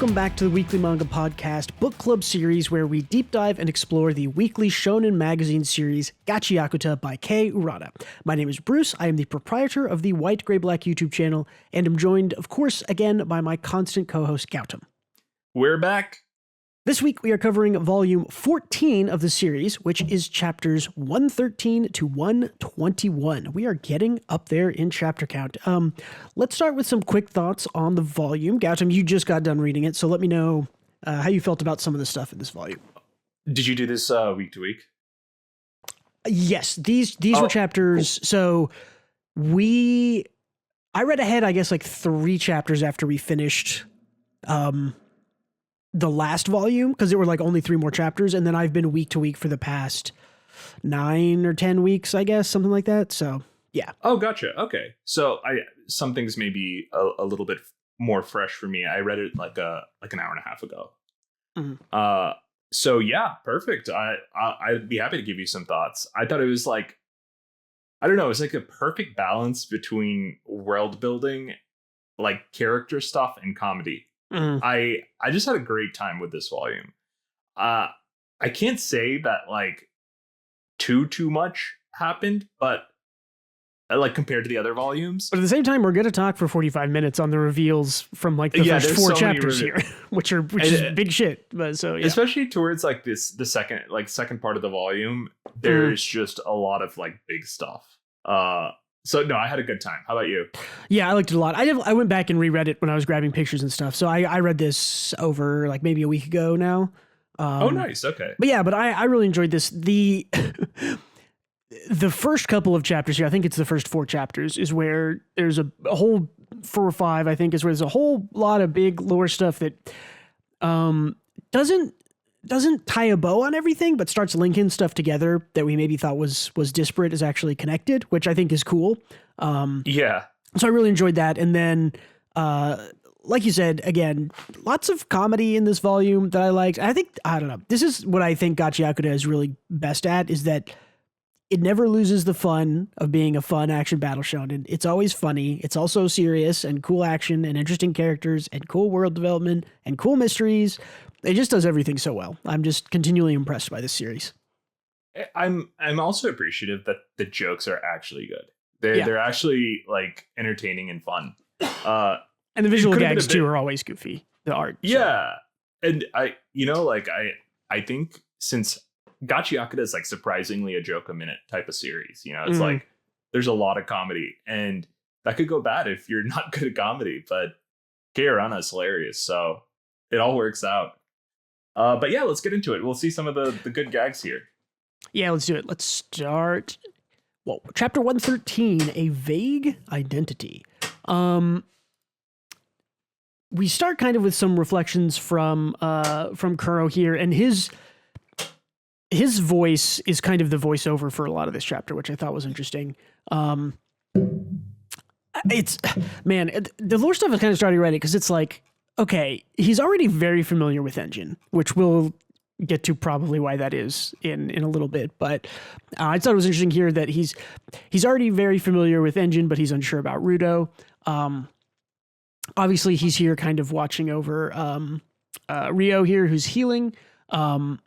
Welcome back to the Weekly Manga Podcast book club series where we deep dive and explore the weekly shonen magazine series GACHIAKUTA by Kei Urana. My name is Bruce, I am the proprietor of the White Gray Black YouTube channel, and am joined, of course, again by my constant co-host Gautam. We're back. This week we are covering volume 14 of the series, which is chapters 113 to 121. We are getting up there in chapter count. Let's start with some quick thoughts on the volume. Gautam, you just got done reading it, so let me know how you felt about some of the stuff in this volume. Did you do this week to week? Yes, these were chapters. Cool. So I read ahead, I guess, like 3 chapters after we finished the last volume, because there were like only 3 more chapters, and then I've been week to week for the past 9 or 10 weeks, I guess, something like that. So yeah. Oh, gotcha. Okay. So some things may be a little bit more fresh for me. I read it like an hour and a half ago. Mm-hmm. So yeah, perfect. I'd be happy to give you some thoughts. I thought it was like, I don't know, it's like a perfect balance between world building, like character stuff, and comedy. Mm. I just had a great time with this volume. I can't say that like too much happened, but like compared to the other volumes. But at the same time, we're going to talk for 45 minutes on the reveals from like the first 4 chapters here, which is big shit. But so yeah. Especially towards like the second part of the volume, there's just a lot of like big stuff. So no, I had a good time. How about you? Yeah, I liked it a lot. I went back and reread it when I was grabbing pictures and stuff. So I read this over like maybe a week ago now. Oh, nice. Okay. But I really enjoyed this. The first couple of chapters here, I think it's the first 4 chapters, is where there's a whole 4 or 5, I think, is where there's a whole lot of big lore stuff that doesn't tie a bow on everything, but starts linking stuff together that we maybe thought was disparate is actually connected, which I think is cool. Yeah. So I really enjoyed that. And then, like you said, again, lots of comedy in this volume that I liked. I don't know. This is what I think GACHIAKUTA is really best at, is that it never loses the fun of being a fun action battle shonen. It's always funny. It's also serious and cool action and interesting characters and cool world development and cool mysteries. It just does everything so well. I'm just continually impressed by this series. I'm also appreciative that the jokes are actually good. They're actually like entertaining and fun. And the visual gags too are always goofy. The art. Yeah. So. And I think since GACHIAKUTA is like surprisingly a joke a minute type of series, it's like there's a lot of comedy, and that could go bad if you're not good at comedy, but Kei Urana is hilarious. So it all works out. But yeah, let's get into it. We'll see some of the good gags here. Yeah, let's do it. Let's start. Well, chapter 113, A Vague Identity. We start kind of with some reflections from Kuro here, and his voice is kind of the voiceover for a lot of this chapter, which I thought was interesting. The lore stuff is kind of starting already, because it's like, okay, he's already very familiar with Engine, which we'll get to probably why that is in a little bit. But I thought it was interesting here that he's already very familiar with Engine, but he's unsure about Rudo. Obviously, he's here kind of watching over Rio here, who's healing. And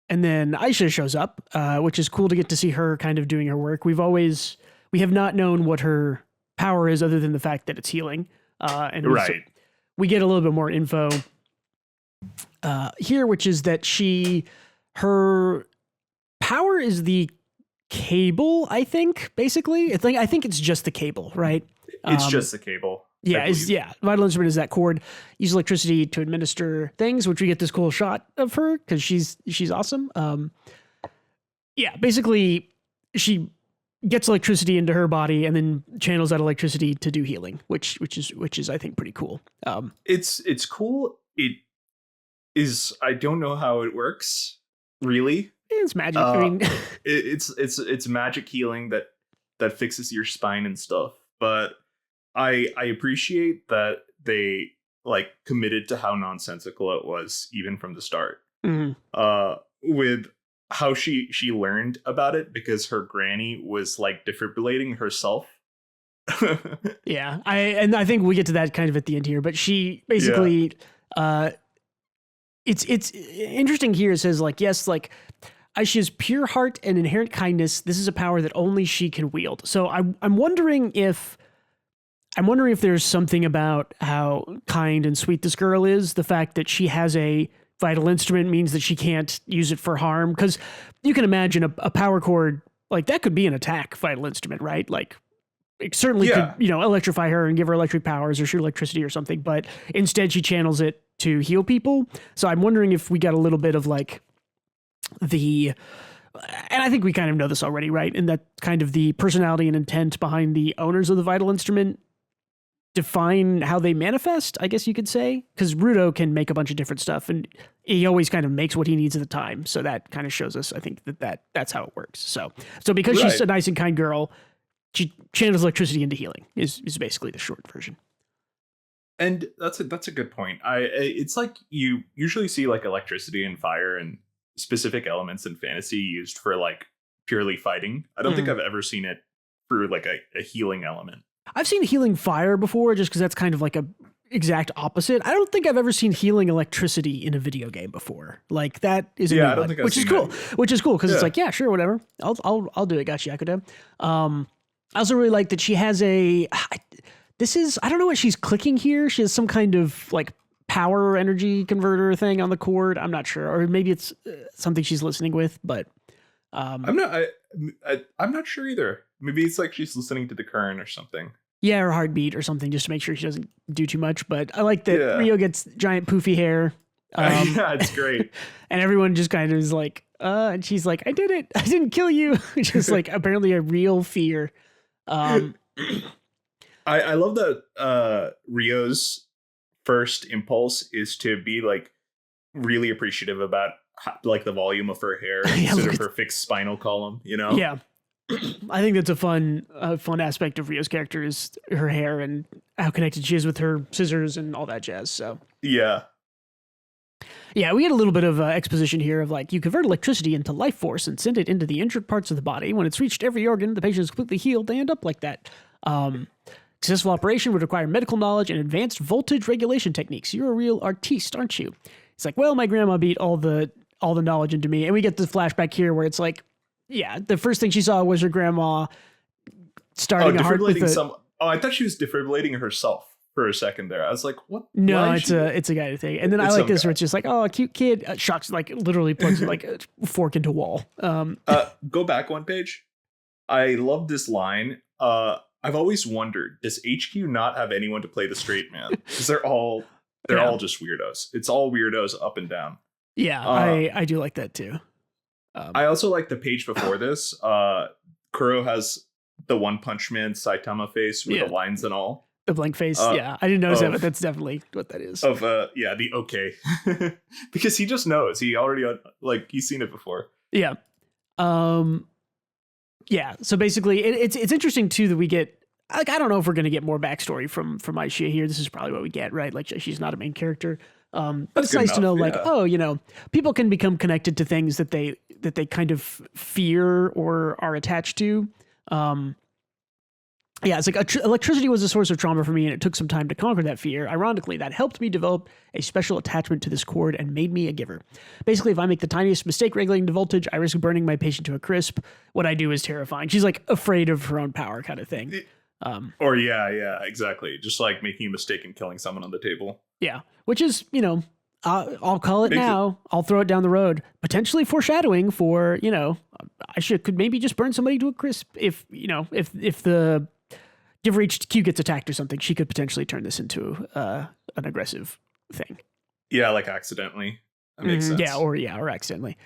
then Aisha shows up, which is cool to get to see her kind of doing her work. We have not known what her power is other than the fact that it's healing. Right. We get a little bit more info here, which is that her power is the cable, I think, basically. I think it's just the cable, right? It's just the cable. Yeah, vital instrument is that cord. Use electricity to administer things, which we get this cool shot of her because she's awesome. Basically she gets electricity into her body and then channels that electricity to do healing, which is I think pretty cool. It's cool. It is. I don't know how it works really. It's magic. I mean, it's magic healing that fixes your spine and stuff. But I appreciate that they like committed to how nonsensical it was even from the start. Mm-hmm. With how she learned about it, because her granny was like defibrillating herself Yeah, I think we get to that kind of at the end here, but she basically, it's interesting here. It says like, yes, like she has pure heart and inherent kindness. This is a power that only she can wield. So I'm wondering if there's something about how kind and sweet this girl is. The fact that she has a vital instrument means that she can't use it for harm. Because you can imagine a power cord like that could be an attack vital instrument, right? Like it certainly could, electrify her and give her electric powers or shoot electricity or something. But instead, she channels it to heal people. So I'm wondering if we got a little bit of like and I think we kind of know this already, right? And that kind of the personality and intent behind the owners of the vital instrument define how they manifest, I guess you could say, because Ruto can make a bunch of different stuff and he always kind of makes what he needs at the time. So that kind of shows us, I think, that's how it works. So because she's a nice and kind girl, she channels electricity into healing is basically the short version. And that's a good point. It's like you usually see like electricity and fire and specific elements in fantasy used for like purely fighting. I don't think I've ever seen it through like a healing element. I've seen healing fire before, just because that's kind of like a exact opposite. I don't think I've ever seen healing electricity in a video game before. Like that is I don't think I've seen cool. Which is cool because it's like, yeah, sure, whatever. I'll do it. GACHIAKUTA. I also really like that she has I don't know what she's clicking here. She has some kind of like power energy converter thing on the cord. I'm not sure, or maybe it's something she's listening with, but I'm not sure either. Maybe it's like she's listening to the current or something. Yeah, or heartbeat or something, just to make sure she doesn't do too much. But I like that Rio gets giant poofy hair. Yeah, it's great. And everyone just kind of is like, and she's like, I did it. I didn't kill you. Which is like apparently a real fear. I love that Rio's first impulse is to be like really appreciative about like the volume of her hair instead of her fixed spinal column, Yeah. I think that's a fun aspect of Rio's character is her hair and how connected she is with her scissors and all that jazz. So yeah, we get a little bit of exposition here of like you convert electricity into life force and send it into the injured parts of the body. When it's reached every organ, the patient is completely healed. They end up like that. Successful operation would require medical knowledge and advanced voltage regulation techniques. You're a real artiste, aren't you? It's like, well, my grandma beat all the knowledge into me, and we get the flashback here where it's like. Yeah, the first thing she saw was her grandma starting a heart with I thought she was defibrillating herself for a second there. I was like, "What?" No, it's a guy thing. And then I like this where it's just like, "Oh, a cute kid." Shocks like literally plugs like a fork into wall. Go back one page. I love this line. I've always wondered, does HQ not have anyone to play the straight man? Because they're all just weirdos. It's all weirdos up and down. Yeah, I do like that too. I also like the page before this. Kuro has the One Punch Man Saitama face with the lines and all. The blank face. I didn't notice that, but that's definitely what that is. The okay. Because he just knows. He already he's seen it before. Yeah. Yeah. So basically, it's interesting too that we get. Like, I don't know if we're going to get more backstory from Aishia here. This is probably what we get, right? Like she's not a main character. But it's nice to know, like, people can become connected to things that they kind of fear or are attached to. It's like electricity was a source of trauma for me, and it took some time to conquer that fear. Ironically, that helped me develop a special attachment to this cord and made me a giver. Basically, if I make the tiniest mistake regulating the voltage, I risk burning my patient to a crisp. What I do is terrifying. She's like afraid of her own power, kind of thing. Exactly. Just like making a mistake and killing someone on the table. Yeah, which is, I'll call it now. I'll throw it down the road. Potentially foreshadowing for, could maybe just burn somebody to a crisp. If the Giver HQ gets attacked or something, she could potentially turn this into an aggressive thing. Yeah, like accidentally. That makes sense. Yeah, or accidentally.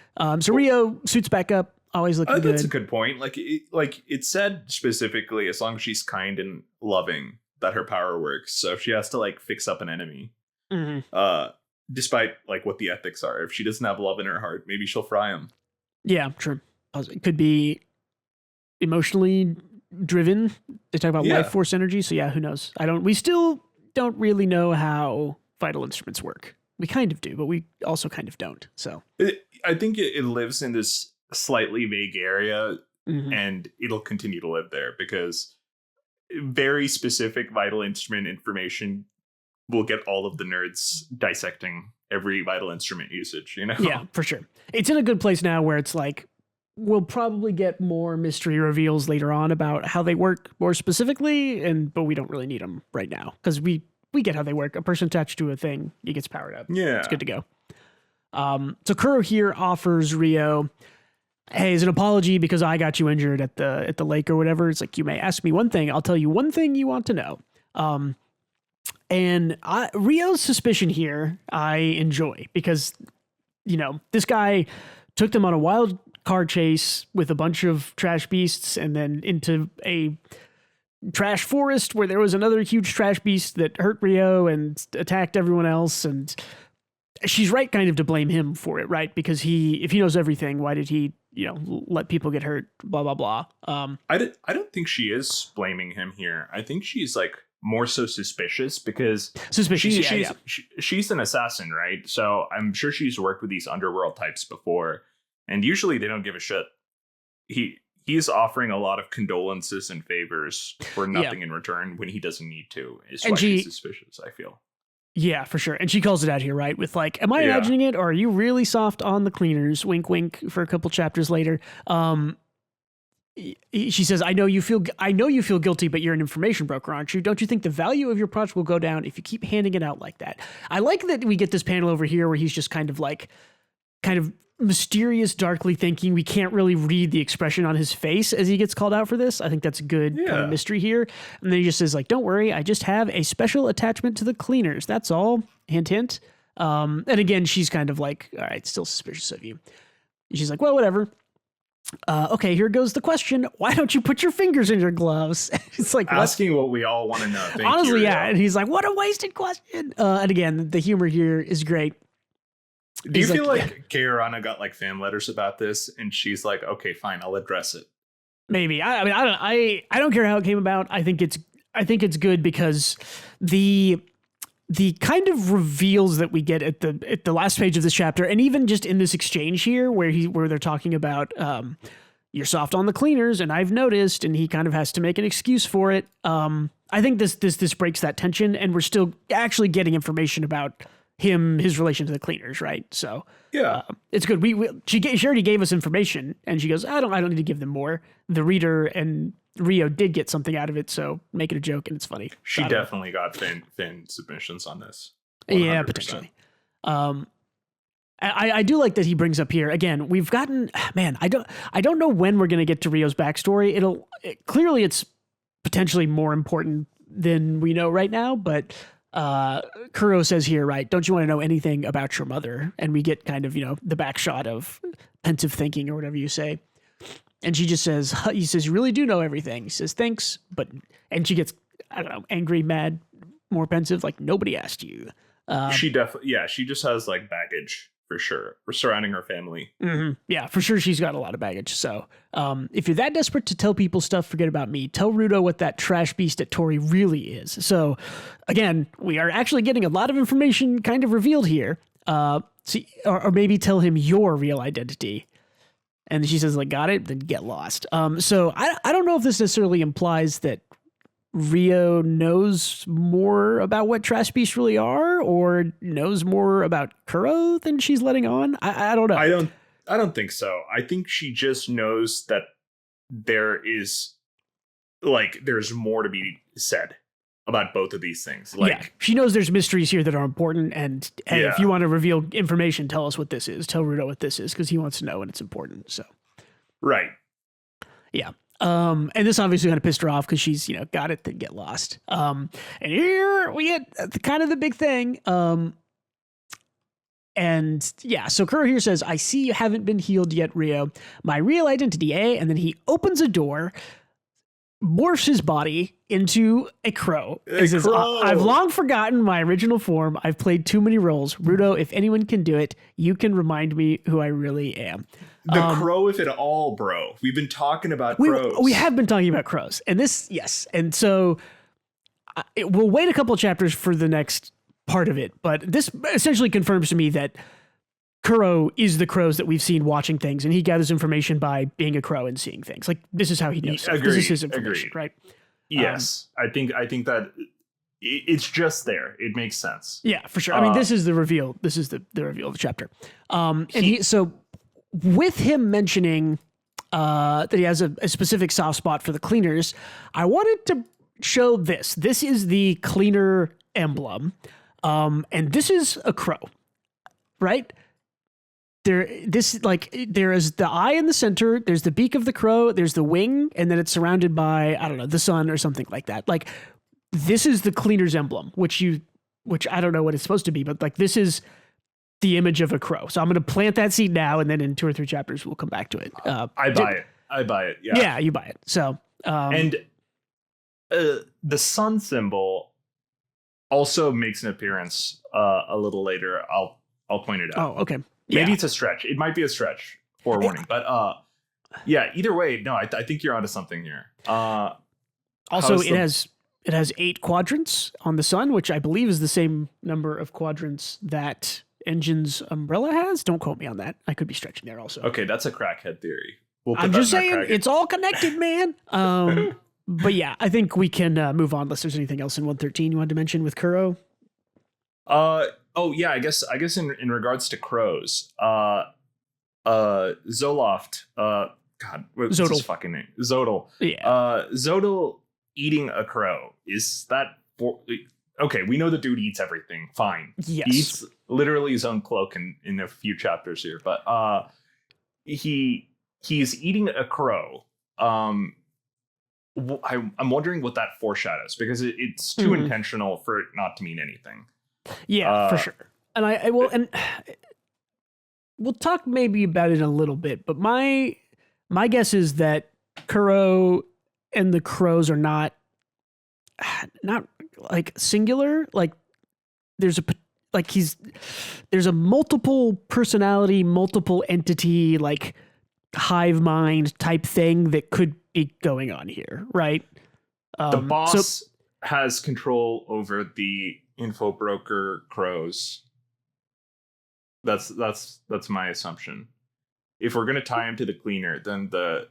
So Rio suits back up. Always looking good. That's a good point. Like it said specifically, as long as she's kind and loving, that her power works. So if she has to like fix up an enemy, despite like what the ethics are, if she doesn't have love in her heart, maybe she'll fry him. Yeah, true. It could be emotionally driven. They talk about life force energy. So yeah, who knows? We still don't really know how vital instruments work. We kind of do, but we also kind of don't. So I think it lives in this slightly vague area, and it'll continue to live there because very specific vital instrument information will get all of the nerds dissecting every vital instrument usage, you know? Yeah, for sure. It's in a good place now where it's like, we'll probably get more mystery reveals later on about how they work more specifically, but we don't really need them right now because we get how they work. A person attached to a thing, it gets powered up. Yeah. It's good to go. So Kuro here offers Rio, hey, as an apology because I got you injured at the lake or whatever. It's like, you may ask me one thing. I'll tell you one thing you want to know. And Rio's suspicion here, I enjoy because, this guy took them on a wild car chase with a bunch of trash beasts and then into a trash forest where there was another huge trash beast that hurt Rio and attacked everyone else. And she's right kind of to blame him for it, right? Because if he knows everything, why did he, let people get hurt, blah, blah, blah. I don't think she is blaming him here. I think she's like more so suspicious because she's an assassin, right? So I'm sure she's worked with these underworld types before, and usually they don't give a shit. He's offering a lot of condolences and favors for nothing in return when he doesn't need to. Is why she's suspicious, I feel. Yeah, for sure. And she calls it out here, right? With like, am I imagining it, or are you really soft on the cleaners? Wink, wink. For a couple chapters later, she says, I know you feel guilty, but you're an information broker, aren't you? Don't you think the value of your project will go down if you keep handing it out like that? I like that we get this panel over here where he's just kind of mysterious, darkly thinking. We can't really read the expression on his face as he gets called out for this. I think that's a good kind of mystery here. And then he just says like, don't worry, I just have a special attachment to the cleaners. That's all. Hint, hint. And again, she's kind of like, all right, still suspicious of you. And she's like, well, whatever. Okay, here goes the question. Why don't you put your fingers in your gloves? It's like asking what we all want to know. Honestly, yeah. And he's like, what a wasted question. And again, the humor here is great. Do you feel like Urana got like fan letters about this, and she's like, okay, fine, I'll address it? Maybe. I don't care how it came about. I think it's good because the kind of reveals that we get at the last page of this chapter, and even just in this exchange here where they're talking about you're soft on the cleaners, and I've noticed, and he kind of has to make an excuse for it. I think this breaks that tension, and we're still actually getting information about his relation to the cleaners, right? So yeah, it's good. She already gave us information, and she goes, I don't need to give them more. The reader and Rio did get something out of it, so make it a joke, and it's funny. She definitely got fan submissions on this. 100%. Yeah, potentially. I do like that he brings up here again. We've gotten I don't know when we're gonna get to Rio's backstory. Clearly it's potentially more important than we know right now, but Kuro says here, right, don't you want to know anything about your mother? And we get kind of, the back shot of pensive thinking or whatever you say. And she just says, he says, you really do know everything. He says, thanks. And she gets, I don't know, angry, mad, more pensive, like nobody asked you. She just has like baggage for sure. We're surrounding her family. Mm-hmm. Yeah, for sure. She's got a lot of baggage. So if you're that desperate to tell people stuff, forget about me. Tell Rudo what that trash beast at Tori really is. So again, we are actually getting a lot of information kind of revealed here. Or maybe tell him your real identity. And she says, like, got it, then get lost. So I don't know if this necessarily implies that Rio knows more about what trash beasts really are, or knows more about Kuro than she's letting on. I don't know. I don't think so. I think she just knows that there's more to be said about both of these things. She knows there's mysteries here that are important, and hey, if you want to reveal information, tell us what this is. Tell Rudo what this is, because he wants to know and it's important. So, right. Yeah. And this obviously kind of pissed her off because she's, got it, then get lost. And here we get kind of the big thing. So Kuro here says, I see you haven't been healed yet, Rio. My real identity, eh? And then he opens a door, morphs his body into a crow. He says, I've long forgotten my original form. I've played too many roles. Rudo, if anyone can do it, you can remind me who I really am. The crow, if at all, bro. We've been talking about crows. We have been talking about crows. And this, yes. And so we'll wait a couple of chapters for the next part of it. But this essentially confirms to me that Kuro is the crows that we've seen watching things, and he gathers information by being a crow and seeing things. Like, this is how he knows stuff. This is his information, right? Yes, I think that it's just there. It makes sense. Yeah, for sure. I mean, this is the reveal. This is the reveal of the chapter. So with him mentioning that he has a specific soft spot for the cleaners, I wanted to show this. This is the cleaner emblem, and this is a crow, right? There is the eye in the center. There's the beak of the crow. There's the wing, and then it's surrounded by, I don't know, the sun or something like that. Like, this is the cleaner's emblem, which I don't know what it's supposed to be, but like, this is the image of a crow. So I'm going to plant that seed now, and then in 2 or 3 chapters we'll come back to it. I buy it. Yeah. Yeah, you buy it. So and the sun symbol also makes an appearance a little later. I'll point it out. Oh, okay. Maybe it's a stretch. It might be a stretch. Forewarning. But yeah, either way, no, I think you're onto something here. Also, it has 8 quadrants on the sun, which I believe is the same number of quadrants that Engine's umbrella has. Don't quote me on that. I could be stretching there also. Okay, that's a crackhead theory. I'm just saying, it's all connected, man. But yeah, I think we can move on unless there's anything else in 113 you wanted to mention with Kuro. Oh yeah, I guess in regards to crows, Zoloft, God, what's his fucking name? Zodal. Yeah. Zodal eating a crow. Is that okay? We know the dude eats everything. Fine. Yes. He eats literally his own cloak in a few chapters here, but he's eating a crow. I'm wondering what that foreshadows, because it's too intentional for it not to mean anything. Yeah, for sure. And I will, and we'll talk maybe about it in a little bit, but my guess is that Kuro and the crows are not like singular. Like there's a multiple personality, multiple entity, like hive mind type thing that could be going on here, right? The boss has control over the info broker crows. That's my assumption. If we're gonna tie him to the cleaner, then the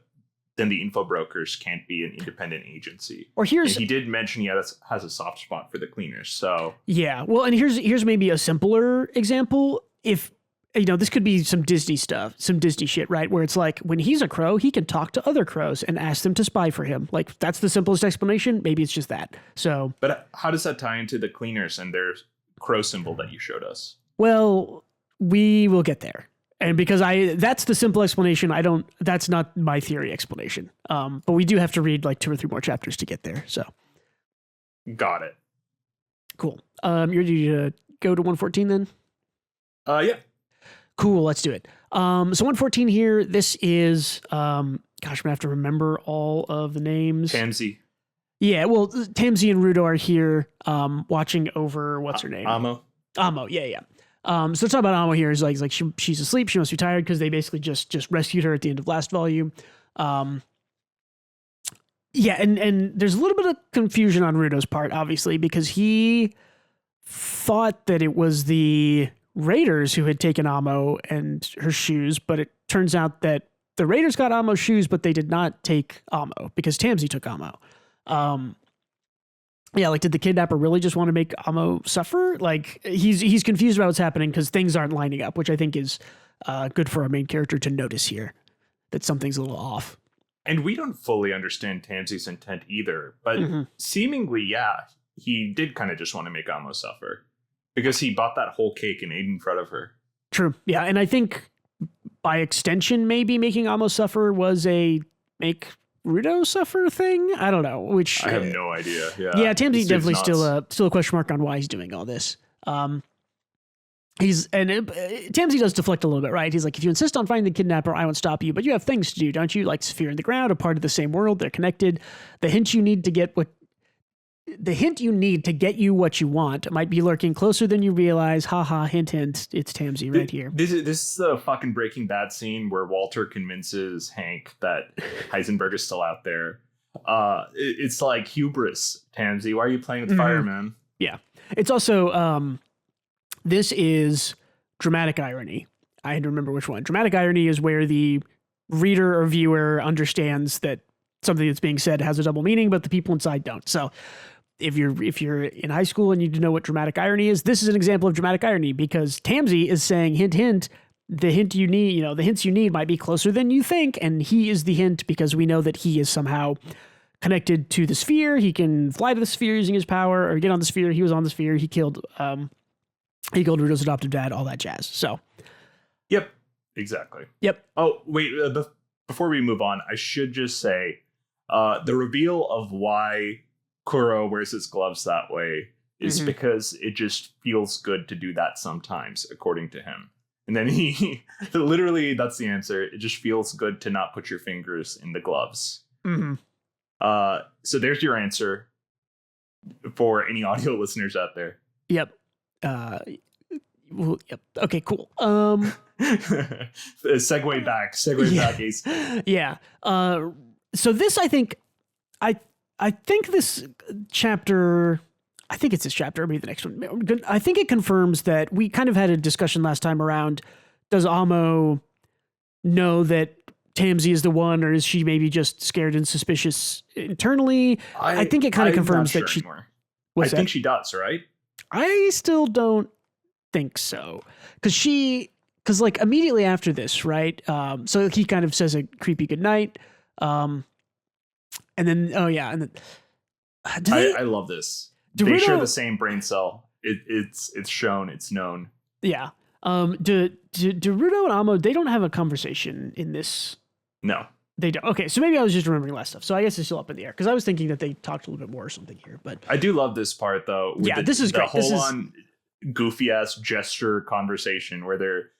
info brokers can't be an independent agency. And he did mention he has a soft spot for the cleaners. So yeah, well, and here's maybe a simpler example. If this could be some Disney stuff, some Disney shit, right? Where it's like, when he's a crow, he can talk to other crows and ask them to spy for him. Like, that's the simplest explanation. Maybe it's just that. So, but how does that tie into the cleaners and their crow symbol that you showed us? Well, we will get there. And because that's the simple explanation. That's not my theory explanation. But we do have to read like 2 or 3 more chapters to get there. So. Got it. Cool. You're ready to go to 114 then? Yeah. Cool, let's do it. So 114 here, this is, I'm going to have to remember all of the names. Tamsi. Yeah, well, Tamsi and Rudo are here watching over, what's her name? Amo, yeah. So let's talk about Amo here. Is like she's asleep, she must be tired because they basically just rescued her at the end of last volume. Yeah, and there's a little bit of confusion on Rudo's part, obviously, because he thought that it was the Raiders who had taken Amo and her shoes, but it turns out that the Raiders got Amo's shoes, but they did not take Amo because Tamsi took Amo. Yeah, like, did the kidnapper really just want to make Amo suffer? Like, he's confused about what's happening because things aren't lining up, which I think is good for our main character to notice here, that something's a little off. And we don't fully understand Tamsi's intent either, but seemingly, yeah, he did kind of just want to make Amo suffer. Because he bought that whole cake and ate in front of her. True. Yeah, and I think by extension, maybe making Amo suffer was a make Rudo suffer thing. I don't know. Which I have no idea. Yeah, Tamsi definitely still a question mark on why he's doing all this. Tamsi does deflect a little bit, right? He's like, if you insist on finding the kidnapper, I won't stop you, but you have things to do, don't you? Like Sphere in the Ground, a part of the same world, they're connected. The hint you need to get you what you want might be lurking closer than you realize. Haha, hint, hint. It's Tamsi right here. This is the fucking Breaking Bad scene where Walter convinces Hank that Heisenberg is still out there. It's like hubris, Tamsi. Why are you playing with fire, man? Yeah. It's also, this is dramatic irony. I had to remember which one. Dramatic irony is where the reader or viewer understands that something that's being said has a double meaning, but the people inside don't. So if you're in high school and you know what dramatic irony is, this is an example of dramatic irony, because Tamsi is saying, hint, hint, the hint you need, the hints you need might be closer than you think. And he is the hint because we know that he is somehow connected to the sphere. He can fly to the sphere using his power, or get on the sphere. He was on the sphere. He killed Rudo's adoptive dad, all that jazz. So. Yep. Exactly. Yep. Oh, wait, before we move on, I should just say the reveal of why Kuro wears his gloves that way is because it just feels good to do that sometimes, according to him. And then he literally, that's the answer. It just feels good to not put your fingers in the gloves. So there's your answer for any audio listeners out there. Yep. Well, yep. Okay, cool. Segue back, Ace. Yeah. So this, I think this chapter, I think it's this chapter, or maybe the next one. I think it confirms that we kind of had a discussion last time around, does Amo know that Tamsi is the one, or is she maybe just scared and suspicious internally? I think it kind of confirms that she... I think she does, right? I still don't think so. Because like immediately after this, right? So he kind of says a creepy goodnight. And then, I love this. They share the same brain cell. It's shown, it's known. Yeah. Do Rudo and Amo, they don't have a conversation in this? No. They don't. Okay, so maybe I was just remembering less stuff. So I guess it's still up in the air, because I was thinking that they talked a little bit more or something here. But I do love this part, though. Yeah, this is great. The whole-on goofy-ass gesture conversation where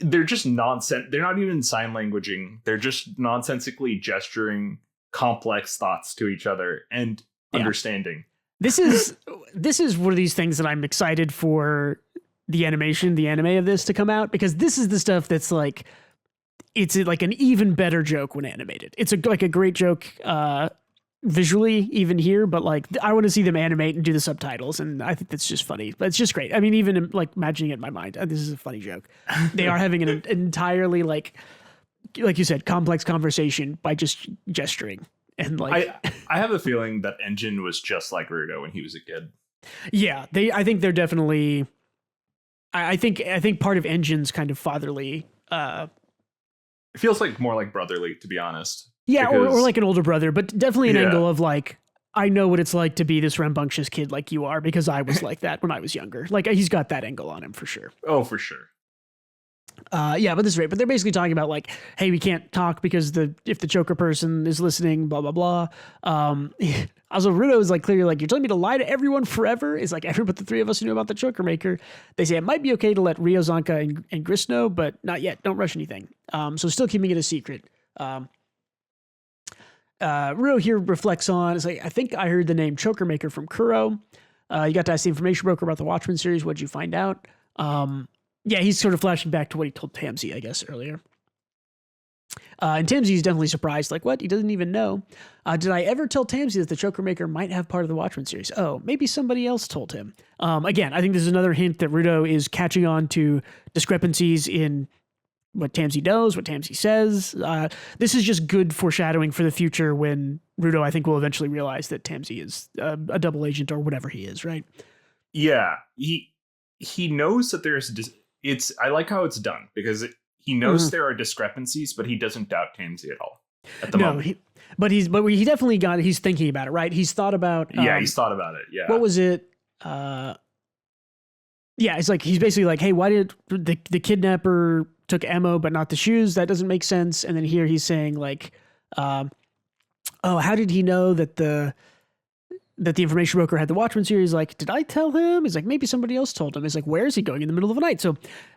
they're just nonsense. They're not even sign languaging. They're just nonsensically gesturing complex thoughts to each other and understanding. This is one of these things that I'm excited for the anime of this to come out, because this is the stuff that's like, it's like an even better joke when animated. It's like a great joke visually even here, but like I want to see them animate and do the subtitles, and I think that's just funny. But it's just great. I mean, even like imagining it in my mind, this is a funny joke. They are having an entirely like you said, complex conversation by just gesturing. And like, I have a feeling that Engine was just like Rudo when he was a kid. Yeah, I think they're definitely. I think part of Engine's kind of fatherly. It feels like more like brotherly, to be honest. Yeah, or like an older brother, but definitely an angle of like, I know what it's like to be this rambunctious kid like you are, because I was like that when I was younger. Like he's got that angle on him for sure. Oh, for sure. Yeah, but this is great. But they're basically talking about like, hey, we can't talk because if the choker person is listening, blah, blah, blah. Also, Rudo is like clearly like, you're telling me to lie to everyone forever? It's like everyone but the three of us who knew about the choker maker. They say it might be okay to let Rio, Zanka, and Gris know, but not yet. Don't rush anything. So still keeping it a secret. Rudo here reflects on, it's like, I think I heard the name choker maker from Kuro. You got to ask the information broker about the Watchmen series. What'd you find out? Yeah, he's sort of flashing back to what he told Tamsi, I guess, earlier. And Tamsi's definitely surprised, like, what? He doesn't even know. Did I ever tell Tamsi that the Choker Maker might have part of the Watchmen series? Oh, maybe somebody else told him. Again, I think this is another hint that Rudo is catching on to discrepancies in what Tamsi knows, what Tamsi says. This is just good foreshadowing for the future when Rudo, I think, will eventually realize that Tamsi is a double agent or whatever he is, right? Yeah, he knows that there's... I like how it's done, because he knows there are discrepancies, but he doesn't doubt Tamsi at all at the moment. But he definitely he's thinking about it, right? He's thought about... he's thought about it, yeah. What was it? Yeah, it's like, he's basically like, hey, why did the kidnapper took ammo but not the shoes? That doesn't make sense. And then here he's saying like, oh, how did he know that the information broker had the Watchmen series? Like, did I tell him? He's like, maybe somebody else told him. He's like, where is he going in the middle of the night? So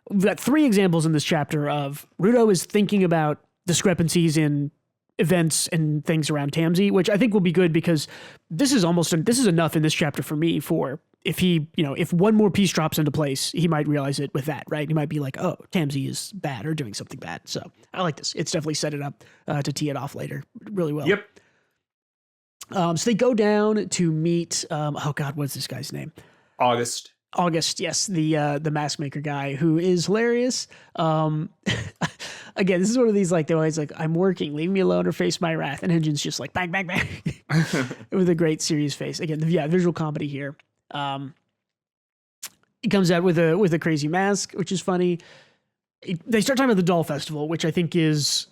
we've got 3 examples in this chapter of Rudo is thinking about discrepancies in events and things around Tamsi, which I think will be good, because this is enough in this chapter for me for if one more piece drops into place, he might realize it with that, right? He might be like, oh, Tamsi is bad or doing something bad. So I like this. It's definitely set it up to tee it off later really well. Yep. So they go down to meet, oh God, what's this guy's name? August, Again, this is one of these, like, they're always like, I'm working, leave me alone or face my wrath. And Enjin's just like, bang, bang, bang. With a great serious face. Again, visual comedy here. He comes out with a crazy mask, which is funny. They start talking about the Doll Festival, which I think is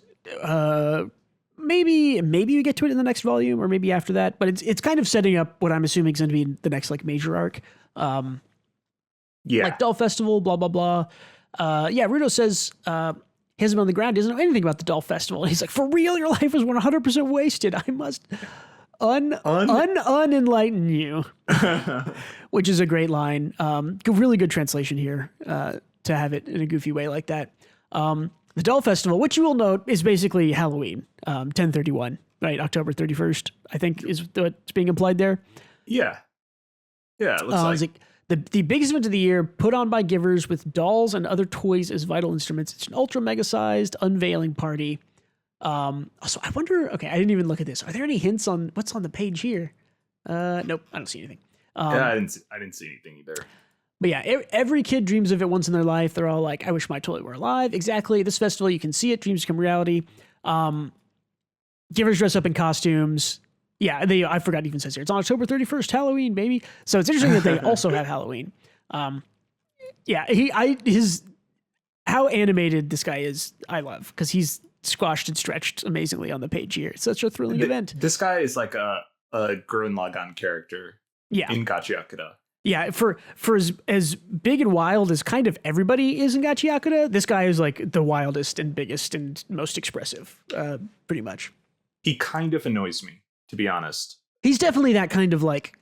maybe we get to it in the next volume or maybe after that, but it's kind of setting up what I'm assuming is going to be the next like major arc. Like Doll Festival, blah blah blah. Rudo says he hasn't been on the ground, he doesn't know anything about the Doll Festival. And he's like, for real, your life was 100% wasted. I must unenlighten you. Which is a great line. Really good translation here to have it in a goofy way like that. The Doll Festival, which you will note is basically Halloween, 10/31, right? October 31st, I think is what's being implied there. Yeah. Yeah, it looks like the biggest event of the year, put on by givers with dolls and other toys as vital instruments. It's an ultra mega sized unveiling party. So I wonder, okay, I didn't even look at this. Are there any hints on what's on the page here? Nope, I don't see anything. I didn't see anything either. But yeah, every kid dreams of it once in their life. They're all like, I wish my toy were alive. Exactly. This festival, you can see it. Dreams become reality. Givers dress up in costumes. Yeah, I forgot it even says here. It's on October 31st, Halloween, baby. So it's interesting that they also have Halloween. How animated this guy is, I love, because he's squashed and stretched amazingly on the page here. It's such a thrilling event. This guy is like a Gurren Lagann character in GACHIAKUTA. Yeah, for as big and wild as kind of everybody is in GACHIAKUTA, this guy is like the wildest and biggest and most expressive, pretty much. He kind of annoys me, to be honest. He's definitely that kind of like,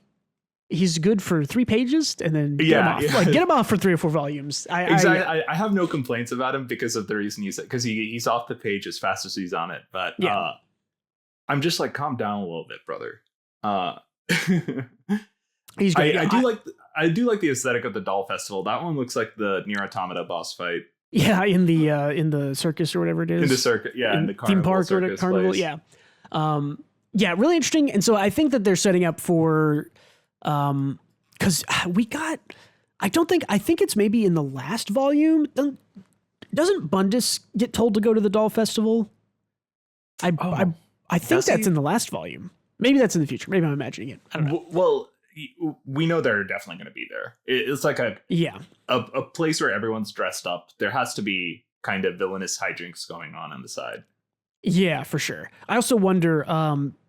he's good for 3 pages and then get him off. Yeah. Like, get him off for 3 or 4 volumes. I have no complaints about him because of the reason because he's off the page as fast as he's on it. But I'm just like, calm down a little bit, brother. He's great. I do like the aesthetic of the Doll Festival. That one looks like the Nier Automata boss fight. Yeah, in the circus or whatever it is. In the circuit, yeah, in the theme park or carnival, place. Yeah, really interesting. And so I think that they're setting up for, because I think it's maybe in the last volume. Doesn't Bundus get told to go to the Doll Festival? I think that's in the last volume. Maybe that's in the future. Maybe I'm imagining it. I don't know. Well, we know they're definitely going to be there. It's like a place where everyone's dressed up. There has to be kind of villainous hijinks going on the side. Yeah, for sure. I also wonder,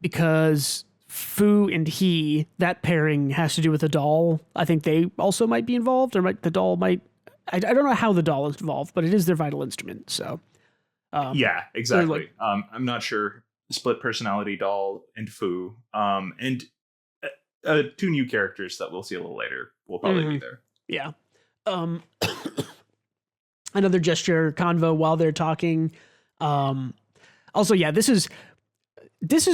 because Fu and he, that pairing has to do with a doll. I think they also might be involved, or the doll might. I don't know how the doll is involved, but it is their vital instrument. So, yeah, exactly. I'm not sure. Split personality doll and Fu, and 2 new characters that we'll see a little later will probably be there. Yeah. Another gesture convo while they're talking. Also, yeah, this is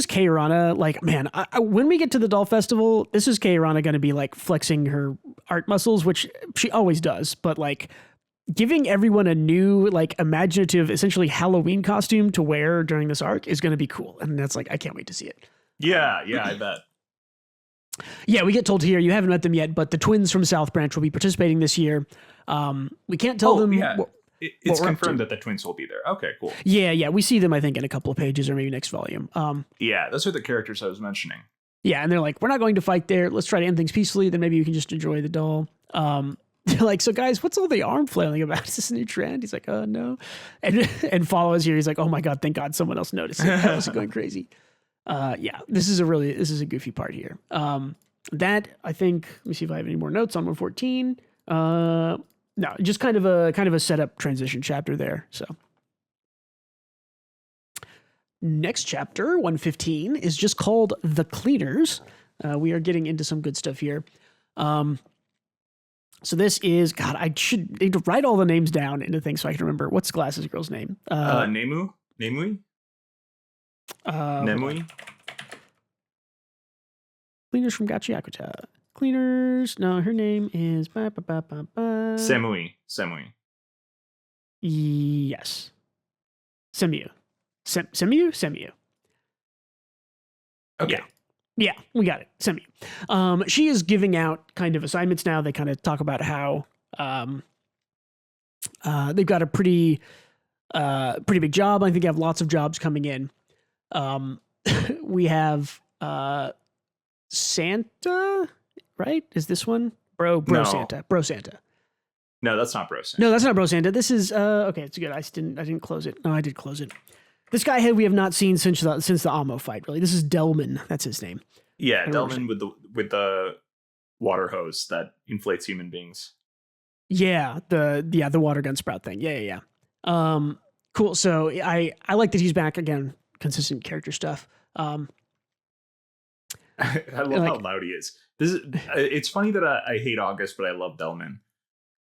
Kei Urana. Like, man, when we get to the Doll Festival, this is Kei Urana going to be like flexing her art muscles, which she always does, but like giving everyone a new, like, imaginative, essentially Halloween costume to wear during this arc is going to be cool. And that's like, I can't wait to see it. Yeah, I bet. Yeah, we get told here, you haven't met them yet, but the twins from South Branch will be participating this year. We can't tell them. Yeah. It's confirmed that the twins will be there. Okay, cool. Yeah. We see them, I think, in a couple of pages or maybe next volume. Yeah, those are the characters I was mentioning. Yeah, and they're like, we're not going to fight there. Let's try to end things peacefully. Then maybe you can just enjoy the doll. They're like, so guys, what's all the arm flailing about? Is this a new trend? He's like, oh, no. And Follow is here. He's like, oh my God, thank God someone else noticed it. I was going crazy. Yeah, this is a goofy part here. That, I think, let me see if I have any more notes on 114. No, just kind of a setup transition chapter there. So next chapter, 115, is just called The Cleaners. We are getting into some good stuff here. So this is, God, I should need to write all the names down into things so I can remember. What's Glasses Girl's name? Nemui? Cleaners from GACHIAKUTA. Cleaners. No, her name is Semui. Yes. Semiu. Semiu. Okay. Yeah, we got it. Semiu. She is giving out kind of assignments now. They kind of talk about how they've got a pretty Pretty big job. I think I have lots of jobs coming in. We have Santa, right? Is this one? Bro No. Santa. Bro Santa. No, that's not Bro Santa. No, that's not Bro Santa. This is okay, it's good. I didn't close it. No, I did close it. This guy we have not seen since the Amo fight, really. This is Delman. That's his name. Yeah, Delman with the water hose that inflates human beings. Yeah, the water gun sprout thing. Yeah. Cool. So I like that he's back again. Consistent character stuff. I love how loud he is. It's funny that I hate August, but I love Delman.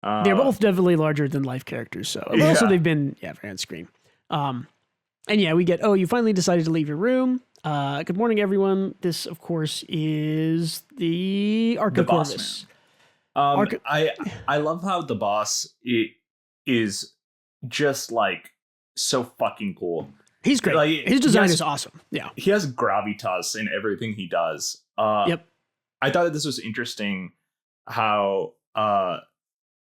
They're both definitely larger than life characters. So also they've been very on screen. And yeah, we get you finally decided to leave your room. Good morning, everyone. This, of course, is the Arca Corvus. I love how the boss is just like so fucking cool. He's great. Like, his design is awesome. Yeah, he has gravitas in everything he does. Yep. I thought that this was interesting. How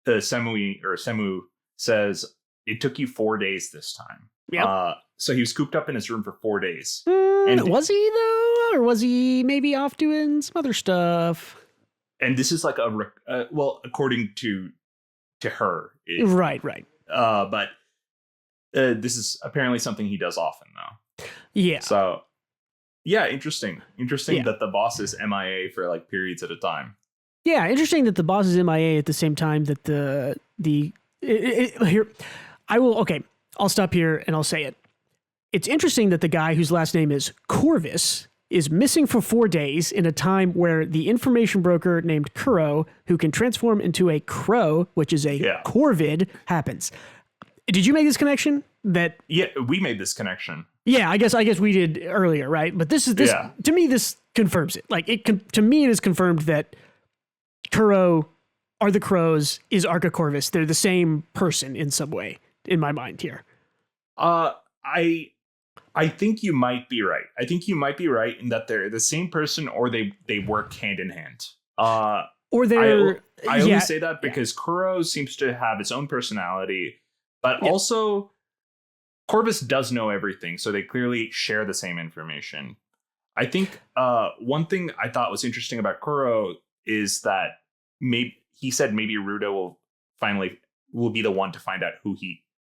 Semu says it took you 4 days this time. Yeah. So he was cooped up in his room for 4 days. And was he though, or was he maybe off doing some other stuff? And this is like according to her, right. But this is apparently something he does often, though. Yeah. So, yeah, interesting that the boss is MIA for like periods at a time. Yeah, interesting that the boss is MIA at the same time that here. I'll stop here and I'll say it. It's interesting that the guy whose last name is Corvus is missing for 4 days in a time where the information broker named Kuro, who can transform into a crow, which is a corvid, happens. Did you make this connection? Yeah, we made this connection. Yeah, I guess we did earlier, right? But this to me, this confirms it. Like to me, it is confirmed that Kuro are the crows is Arca Corvus. They're the same person in some way in my mind here. I think you might be right. I think you might be right in that they're the same person, or they work hand in hand. Or they're. I only say that because Kuro seems to have his own personality, but also Corvus does know everything, so they clearly share the same information. I think one thing I thought was interesting about Kuro is that he said maybe Ruda will be the one to find out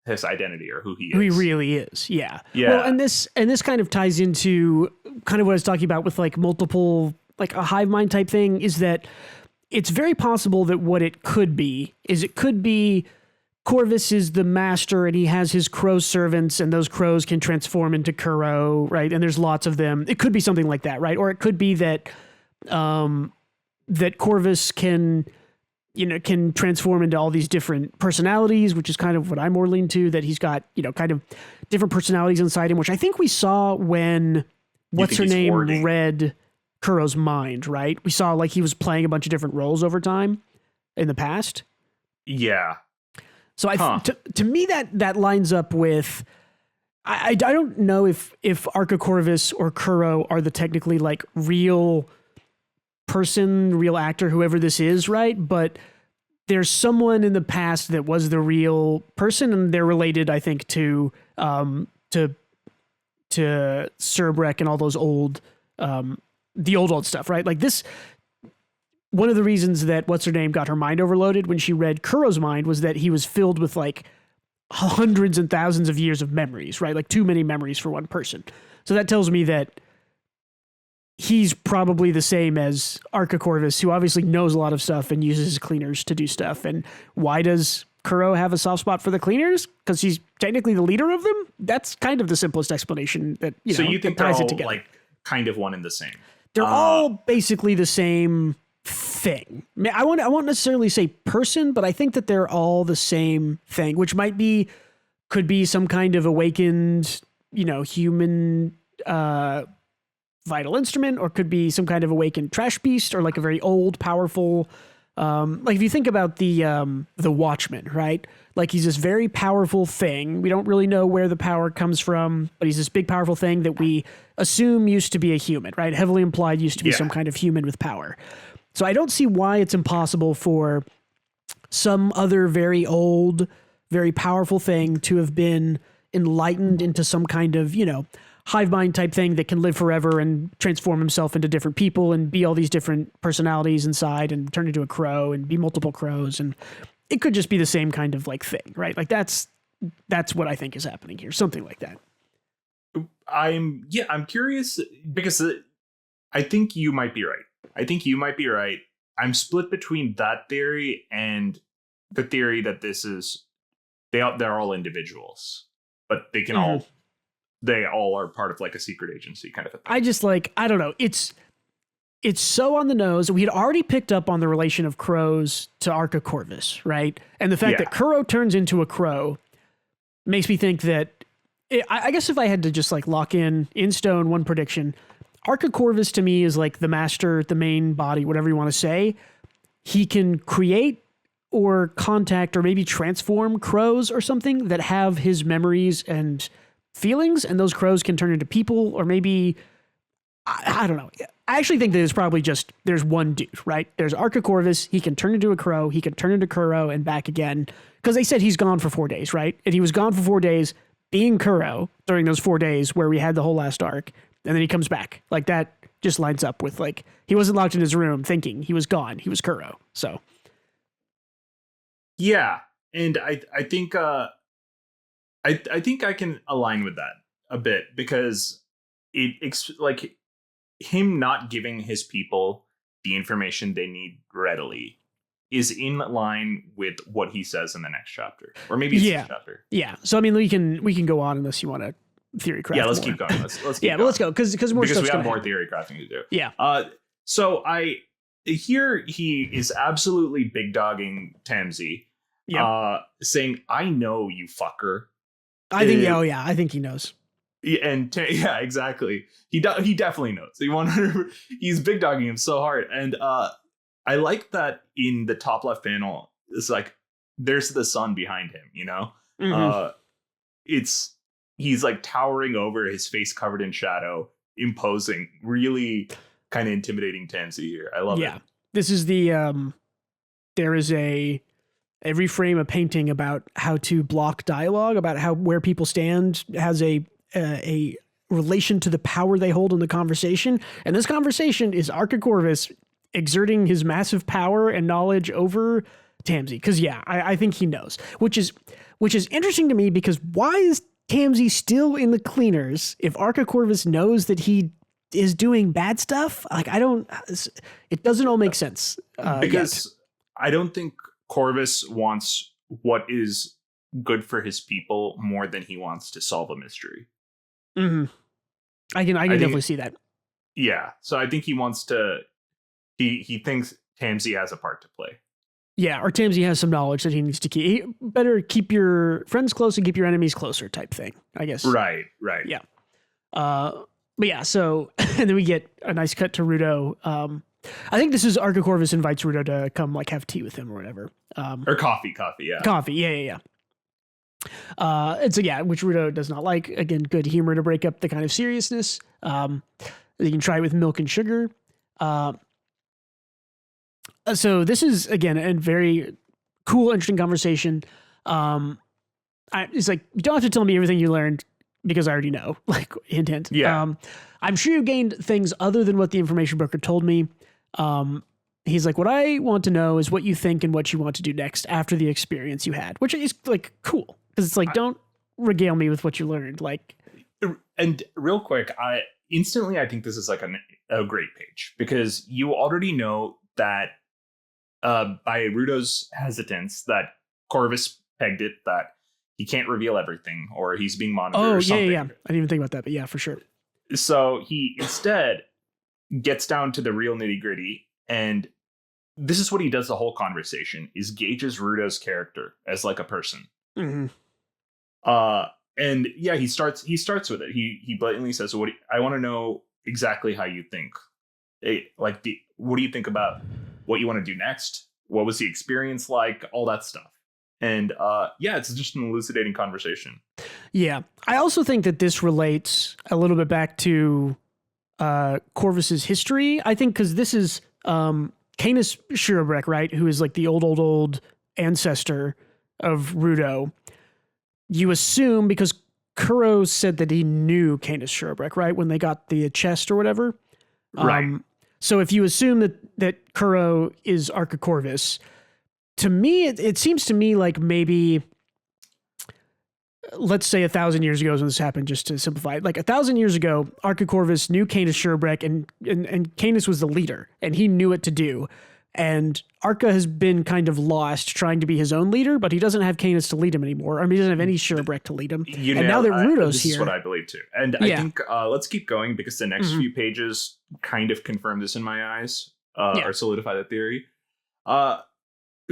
his identity or who he is. Who he really is. Yeah. Well, and this kind of ties into kind of what I was talking about with like multiple, like a hive mind type thing, is that it's very possible that what it could be Corvus is the master and he has his crow servants and those crows can transform into Kuro, right? And there's lots of them. It could be something like that, right? Or it could be that that Corvus can transform into all these different personalities, which is kind of what I more lean to, that he's got, kind of different personalities inside him, which I think we saw when what's-her-name read Kuro's mind, right? We saw like he was playing a bunch of different roles over time in the past. Yeah. So to me, that lines up with, I don't know if Arca Corvus or Kuro are the technically like real person, real actor, whoever this is, right? But there's someone in the past that was the real person, and they're related, I think, to Cerberek and all those old, the old stuff, right? Like this. One of the reasons that what's-her-name got her mind overloaded when she read Kuro's mind was that he was filled with like hundreds and thousands of years of memories, right? Like too many memories for one person. So that tells me that he's probably the same as Arca Corvus, who obviously knows a lot of stuff and uses his cleaners to do stuff. And why does Kuro have a soft spot for the cleaners? Because he's technically the leader of them? That's kind of the simplest explanation that, so you think ties it together. Like kind of one and the same? They're all basically the same thing. I won't necessarily say person, but I think that they're all the same thing, which could be some kind of awakened, human vital instrument, or could be some kind of awakened trash beast, or like a very old, powerful, like if you think about the Watchman, right? Like he's this very powerful thing. We don't really know where the power comes from, but he's this big, powerful thing that we assume used to be a human, right? Heavily implied used to be some kind of human with power. So I don't see why it's impossible for some other very old, very powerful thing to have been enlightened into some kind of, hive mind type thing that can live forever and transform himself into different people and be all these different personalities inside and turn into a crow and be multiple crows. And it could just be the same kind of like thing, right? Like that's what I think is happening here. Something like that. I'm curious because I think you might be right. I'm split between that theory and the theory that they're all individuals, but they can they all are part of like a secret agency kind of a thing. I don't know. It's so on the nose. We had already picked up on the relation of crows to Archicorvus, right? And the fact that Kuro turns into a crow makes me think that, I guess if I had to just like lock in stone one prediction, Archicorvus to me is like the master, the main body, whatever you want to say. He can create or contact or maybe transform crows or something that have his memories and feelings, and those crows can turn into people, or maybe I don't know. I actually think that it's probably just there's one dude, right? There's Archicorvus. He can turn into a crow. He can turn into Kuro and back again, because they said he's gone for 4 days, right? And he was gone for 4 days being Kuro during those 4 days where we had the whole last arc, and then he comes back. Like that just lines up with like he wasn't locked in his room thinking he was gone. He was Kuro. So yeah, and I think I think I can align with that a bit, because like him not giving his people the information they need readily is in line with what he says in the next chapter, or maybe it's this chapter. Yeah. So I mean, we can go on unless you want to theory craft. Yeah, let's more. keep going. Let's keep going. Well, let's go because we have more theory crafting to do. Yeah. So here he is absolutely big dogging Tamsi. Saying, "I know you fucker." I think. I think he knows. And exactly. He definitely knows. He's big dogging him so hard, and I like that in the top left panel. It's like there's the sun behind him. He's like towering over, his face covered in shadow, imposing, really kind of intimidating Tamsi here. I love it. Yeah, this is the there is every frame a painting about how to block dialogue, about where people stand has a relation to the power they hold in the conversation. And this conversation is Archicorvus exerting his massive power and knowledge over Tamsi. Because I think he knows, which is interesting to me, because why is Tamsi still in the cleaners if Archicorvus knows that he is doing bad stuff? Like, it doesn't all make sense. Because I don't think Corvus wants what is good for his people more than he wants to solve a mystery. Mm-hmm. I can definitely see that. Yeah. So I think he wants to, he thinks Tamsi has a part to play. Yeah. Or Tamsi has some knowledge that he needs to keep. He better keep your friends close and keep your enemies closer type thing, I guess. Right. Yeah. But yeah, so, and then we get a nice cut to Rudo. I think this is Archicorvus invites Rudo to come like have tea with him or whatever. Or coffee. Yeah. Coffee. Yeah. Which Rudo does not like. Again, good humor to break up the kind of seriousness. You can try it with milk and sugar. So this is, again, a very cool, interesting conversation. It's like, you don't have to tell me everything you learned because I already know, like, hint. Yeah. I'm sure you gained things other than what the information broker told me. He's like, what I want to know is what you think and what you want to do next after the experience you had, which is like cool. Because it's like, don't regale me with what you learned. Like, and real quick, I think this is like a great page, because you already know that by Rudo's hesitance that Corvus pegged it that he can't reveal everything, or he's being monitored. Oh, or something. Yeah. I didn't even think about that, but yeah, for sure. So he instead gets down to the real nitty gritty, and this is what he does the whole conversation, is gauges Rudo's character as like a person. Mm-hmm. And yeah, he starts with it. He blatantly says, I want to know exactly how you think. What do you think about what you want to do next? What was the experience like? All that stuff. And it's just an elucidating conversation. Yeah. I also think that this relates a little bit back to Corvus's history. I think because this is Canis Shirobrek, right? Who is like the old ancestor of Rudo. You assume, because Kuro said that he knew Canis Sherbrek, right? When they got the chest or whatever. Right. So if you assume that Kuro is Arca Corvus, to me, it seems to me like maybe, let's say 1,000 years ago is when this happened, just to simplify it. Like 1,000 years ago, Arca Corvus knew Canis Sherbrek, and Canis was the leader, and he knew what to do. And Arca has been kind of lost trying to be his own leader, but he doesn't have Canis to lead him anymore. I mean, he doesn't have any Sherbrek to lead him. And now that Rudo's this here, is what I believe too. And I think let's keep going because the next few pages kind of confirm this in my eyes, or solidify the theory.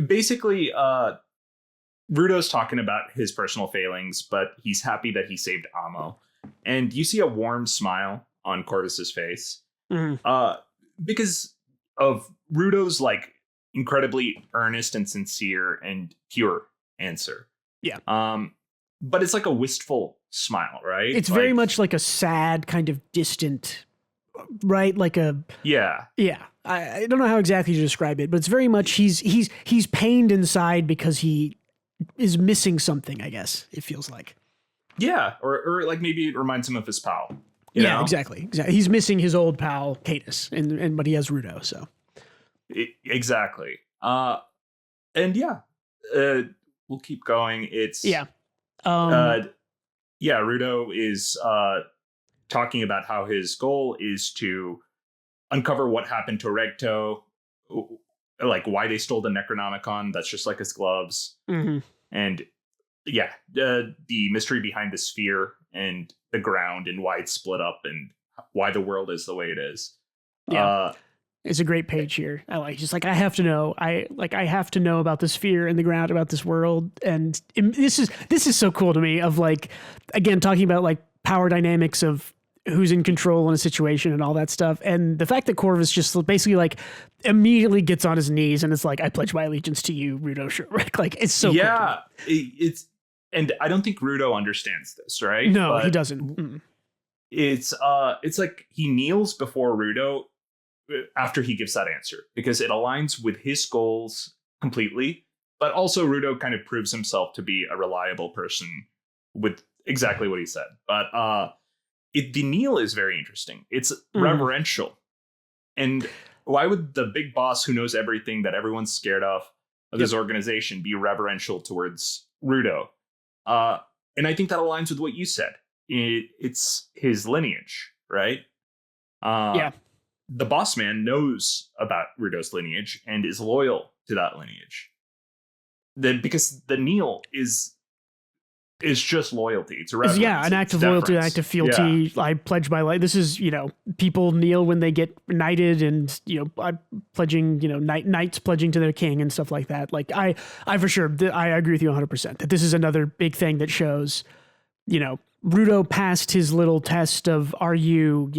Basically, Rudo's talking about his personal failings, but he's happy that he saved Amo. And you see a warm smile on Corvus's face. Because of Rudo's like incredibly earnest and sincere and pure answer. Yeah. But it's like a wistful smile, right? It's very much like a sad, kind of distant, right? Like a yeah. I don't know how exactly to describe it, but it's very much he's pained inside because he is missing something, I guess it feels like. Yeah, or like maybe it reminds him of his pal. You know? Exactly. He's missing his old pal Canis, and but he has Rudo, so. Exactly. And we'll keep going. It's Rudo is talking about how his goal is to uncover what happened to Regto, like why they stole the Necronomicon. That's just like his gloves. And the mystery behind the sphere and the ground and why it's split up and why the world is the way it is. It's a great page here. I like just like I have to know. I have to know about the sphere and the ground, about this world, and this is so cool to me. Of like, again, talking about like power dynamics of who's in control in a situation and all that stuff, and the fact that Corvus just basically like immediately gets on his knees and it's like, I pledge my allegiance to you, Rudo Sherbrek. Like it's so cool. It's and I don't think Rudo understands this, right? No, he doesn't. It's like he kneels before Rudo after he gives that answer because it aligns with his goals completely, but also Rudo kind of proves himself to be a reliable person with exactly what he said. But the kneel is very interesting. It's reverential. And why would the big boss who knows everything that everyone's scared of this organization be reverential towards Rudo? And I think that aligns with what you said. It's his lineage, right? The boss man knows about Rudo's lineage and is loyal to that lineage. Then because the kneel is just loyalty. It's reverence. An act of loyalty, an act of fealty. I pledge my life. This is, people kneel when they get knighted and, I'm pledging, knights pledging to their king and stuff like that. Like I for sure, I agree with you 100% that this is another big thing that shows, Rudo passed his little test of, are you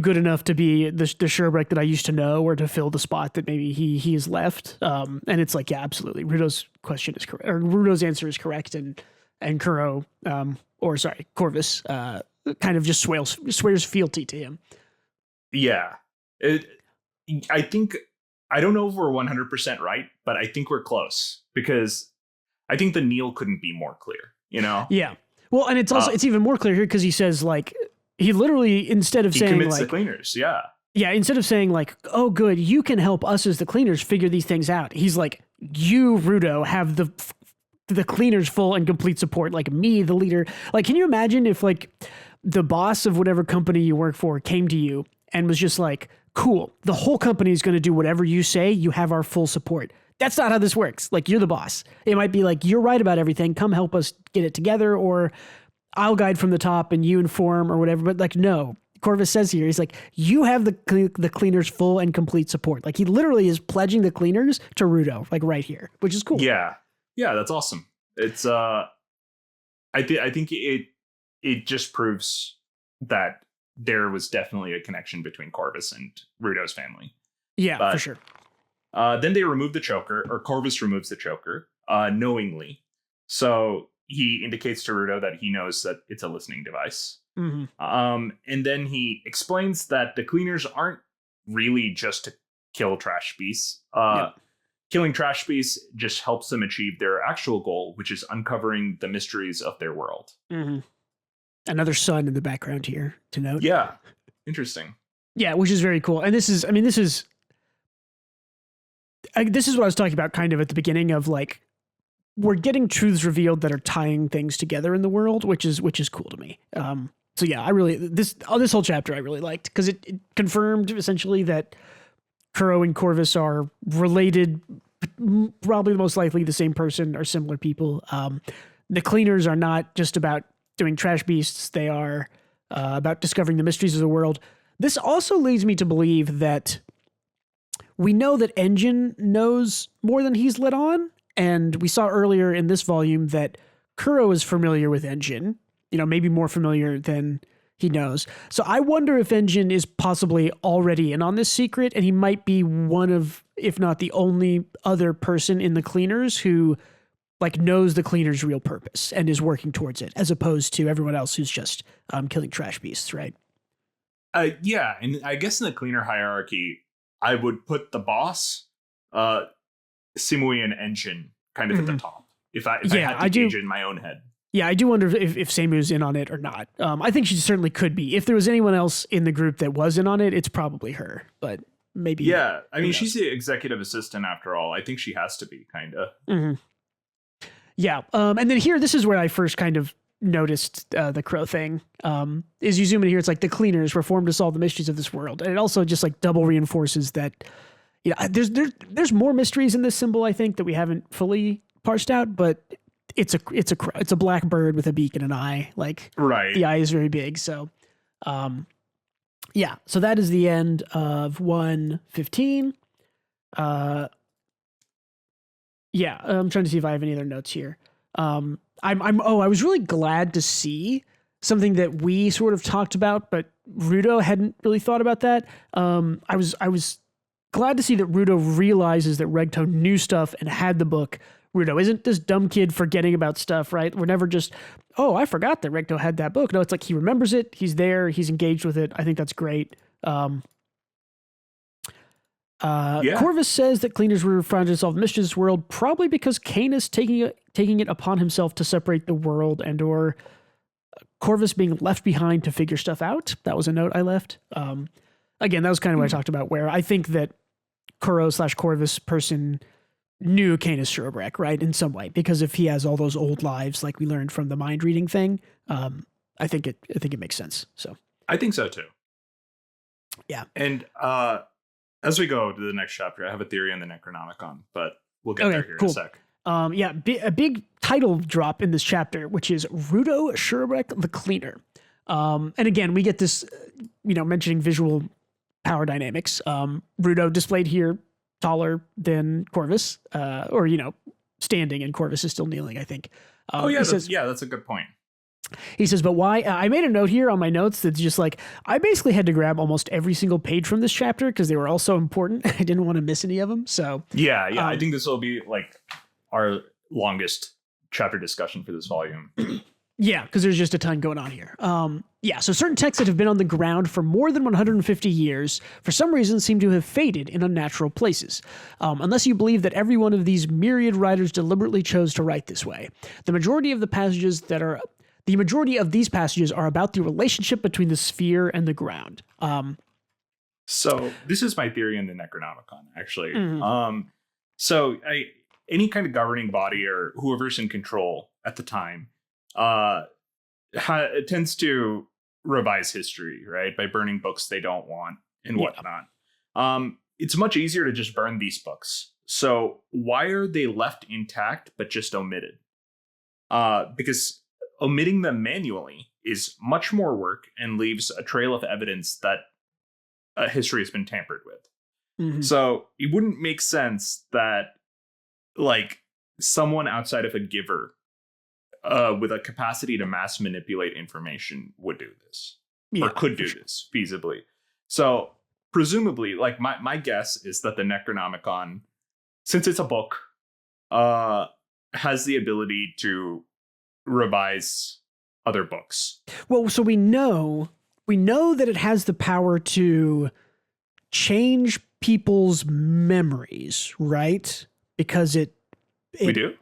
good enough to be the Sherbrek that I used to know, or to fill the spot that maybe he has left? And it's like, yeah, absolutely. Rudo's question is correct, or Rudo's answer is correct, and Kuro, Corvus, kind of just swears fealty to him. Yeah, I think I don't know if we're 100% right, but I think we're close because I think the kneel couldn't be more clear. Yeah. Well, and it's also it's even more clear here because he says like. He literally, instead of saying commits like the cleaners, instead of saying like, oh, good, you can help us as the cleaners figure these things out. He's like, you, Rudo, have the cleaners full and complete support. Like me, the leader. Like, can you imagine if like the boss of whatever company you work for came to you and was just like, cool, the whole company is going to do whatever you say. You have our full support. That's not how this works. Like, you're the boss. It might be like, you're right about everything. Come help us get it together, or I'll guide from the top and you inform or whatever. But like, no, Corvus says here, he's like, you have the cleaners full and complete support. Like he literally is pledging the cleaners to Rudo, like right here, which is cool. Yeah, that's awesome. It's I think it just proves that there was definitely a connection between Corvus and Rudo's family. Yeah, for sure. Then they remove the choker, or Corvus removes the choker knowingly. So he indicates to Rudo that he knows that it's a listening device. And then he explains that the cleaners aren't really just to kill trash beasts. killing trash beasts just helps them achieve their actual goal, which is uncovering the mysteries of their world. Mm-hmm. Another sun in the background here to note. Yeah. Interesting. Yeah, which is very cool. And this is what I was talking about kind of at the beginning of like, we're getting truths revealed that are tying things together in the world, which is cool to me. So yeah, this whole chapter I really liked because it confirmed essentially that Kuro and Corvus are related, probably most likely the same person or similar people. The cleaners are not just about doing trash beasts. They are about discovering the mysteries of the world. This also leads me to believe that we know that Engine knows more than he's let on. And we saw earlier in this volume that Kuro is familiar with Engine, maybe more familiar than he knows. So I wonder if Engine is possibly already in on this secret, and he might be one of, if not the only other person in the Cleaners who like knows the Cleaners' real purpose and is working towards it, as opposed to everyone else who's just killing trash beasts, right? Yeah, and I guess in the Cleaner hierarchy, I would put the boss, Simui and Engine kind of at the top. If I had to gauge it in my own head. Yeah, I do wonder if Seimu's in on it or not. I think she certainly could be. If there was anyone else in the group that was in on it, it's probably her. But maybe. Yeah, I mean, she's the executive assistant after all. I think she has to be, kind of. Mm-hmm. Yeah, and then here, this is where I first kind of noticed the Crow thing. Is you zoom in here, it's like the Cleaners were formed to solve the mysteries of this world, and it also just like double reinforces that. There's more mysteries in this symbol, I think, that we haven't fully parsed out, but it's a black bird with a beak and an eye. Like, right. The eye is very big. So, yeah. So that is the end of 115. Yeah. I'm trying to see if I have any other notes here. I was really glad to see something that we sort of talked about, but Rudo hadn't really thought about that. I was glad to see that Rudo realizes that Regto knew stuff and had the book. Rudo isn't this dumb kid forgetting about stuff, right? We're never just, I forgot that Regto had that book. No, it's like he remembers it. He's there. He's engaged with it. I think that's great. Corvus says that Cleaners were trying to solve the mysteries of this world, probably because Kane is taking it upon himself to separate the world, and or Corvus being left behind to figure stuff out. That was a note I left. Again, that was kind of what I talked about, where I think that Kuro/Corvus person knew Canis Sherbrek, right, in some way, because if he has all those old lives, like we learned from the mind reading thing, I think it makes sense. So I think so too. Yeah. And as we go to the next chapter, I have a theory on the Necronomicon, but we'll get there here in a sec. A big title drop in this chapter, which is Rudo Sherbrek the Cleaner. And again, we get this, mentioning visual power dynamics. Rudo displayed here taller than Corvus, or standing, and Corvus is still kneeling, I think. That's a good point. He says, but why? I made a note here on my notes that's just like, I basically had to grab almost every single page from this chapter because they were all so important. I didn't want to miss any of them. So yeah, I think this will be like our longest chapter discussion for this volume. Yeah, because there's just a ton going on here. So certain texts that have been on the ground for more than 150 years, for some reason, seem to have faded in unnatural places. Unless you believe that every one of these myriad writers deliberately chose to write this way. The majority of these passages are about the relationship between the sphere and the ground. So this is my theory in the Necronomicon, actually. Mm-hmm. Any kind of governing body or whoever's in control at the time it tends to revise history, right? By burning books they don't want and whatnot. It's much easier to just burn these books. So why are they left intact but just omitted? Because omitting them manually is much more work and leaves a trail of evidence that history has been tampered with. Mm-hmm. So it wouldn't make sense that like someone outside of a giver with a capacity to mass manipulate information would do this or could do this feasibly. So presumably, like my guess is that the Necronomicon, since it's a book, has the ability to revise other books. Well, so we know that it has the power to change people's memories, right? because we do?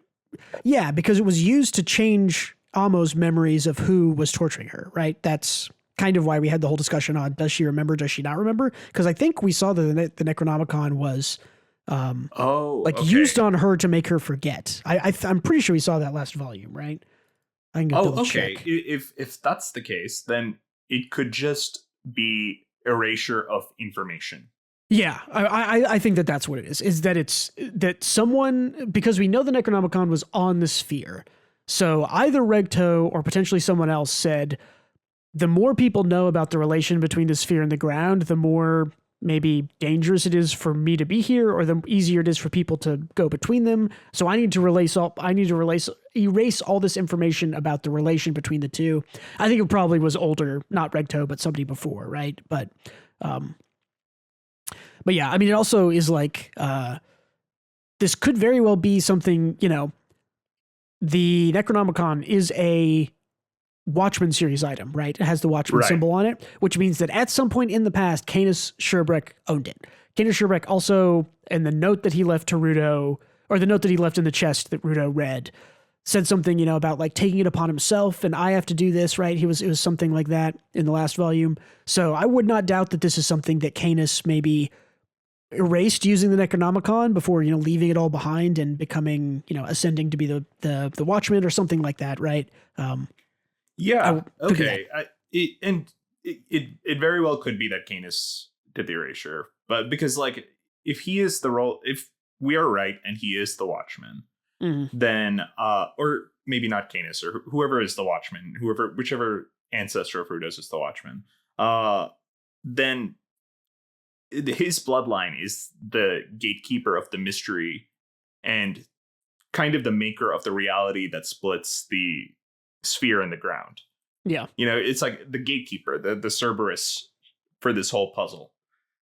Yeah, because it was used to change Amo's memories of who was torturing her, right? That's kind of why we had the whole discussion on does she remember, does she not remember? Because I think we saw that the Necronomicon was used on her to make her forget. I'm pretty sure we saw that last volume, right? I can go double check. If that's the case, then it could just be erasure of information. Yeah, I think that's what it is. Is that it's that someone, because we know the Necronomicon was on the sphere, so either Regto or potentially someone else said, the more people know about the relation between the sphere and the ground, the more maybe dangerous it is for me to be here, or the easier it is for people to go between them. So I need to erase all this information about the relation between the two. I think it probably was older, not Regto, but somebody before, right? But yeah, I mean, it also is like, this could very well be something, the Necronomicon is a Watchmen series item, right? It has the Watchmen symbol on it, which means that at some point in the past, Canis Sherbrek owned it. Canis Sherbrek also, in the note that he left to Rudo, or the note that he left in the chest that Rudo read, said something, about like taking it upon himself and I have to do this, right? It was something like that in the last volume. So I would not doubt that this is something that Canis maybe erased using the Necronomicon before, leaving it all behind and becoming, ascending to be the Watchman or something like that, right? Yeah. Okay. It very well could be that Canis did the erasure, but because like if we are right and he is the Watchman, then or maybe not Canis or whoever is the Watchman, whichever ancestor of Rudo's is the Watchman, then his bloodline is the gatekeeper of the mystery and kind of the maker of the reality that splits the sphere and the ground. Yeah. It's like the gatekeeper, the Cerberus for this whole puzzle.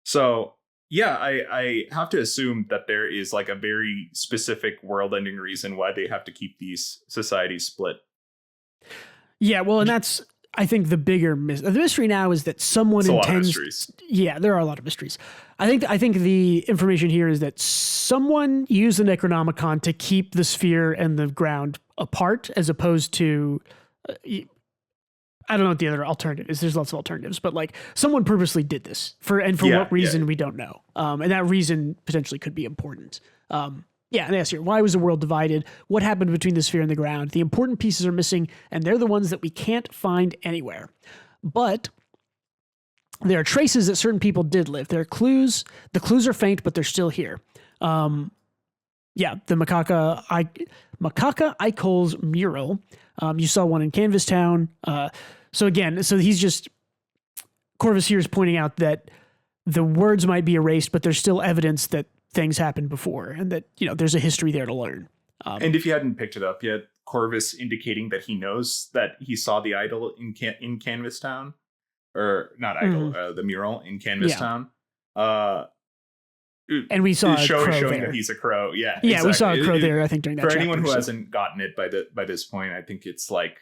So yeah, I have to assume that there is like a very specific world-ending reason why they have to keep these societies split. Yeah, well, and that's, I think, the bigger the mystery now is that someone intends. Yeah, there are a lot of mysteries. I think the information here is that someone used the Necronomicon to keep the sphere and the ground apart, as opposed to. I don't know what the other alternative is. There's lots of alternatives, but like someone purposely did this for what reason we don't know. And that reason potentially could be important. And ask here, why was the world divided? What happened between the sphere and the ground? The important pieces are missing, and they're the ones that we can't find anywhere. But there are traces that certain people did live. There are clues. The clues are faint, but they're still here. The Macaca Icol's mural. You saw one in Canvas Town. So he's just, Corvus here is pointing out that the words might be erased, but there's still evidence that things happened before and that, there's a history there to learn. And if you hadn't picked it up yet, Corvus indicating that he knows that he saw the idol in Canvas Town, or not idol, the mural in Canvas Town. And we saw showing that he's a crow. Yeah, exactly. We saw a crow there. I think during that. For anyone who hasn't gotten it by this point, I think it's like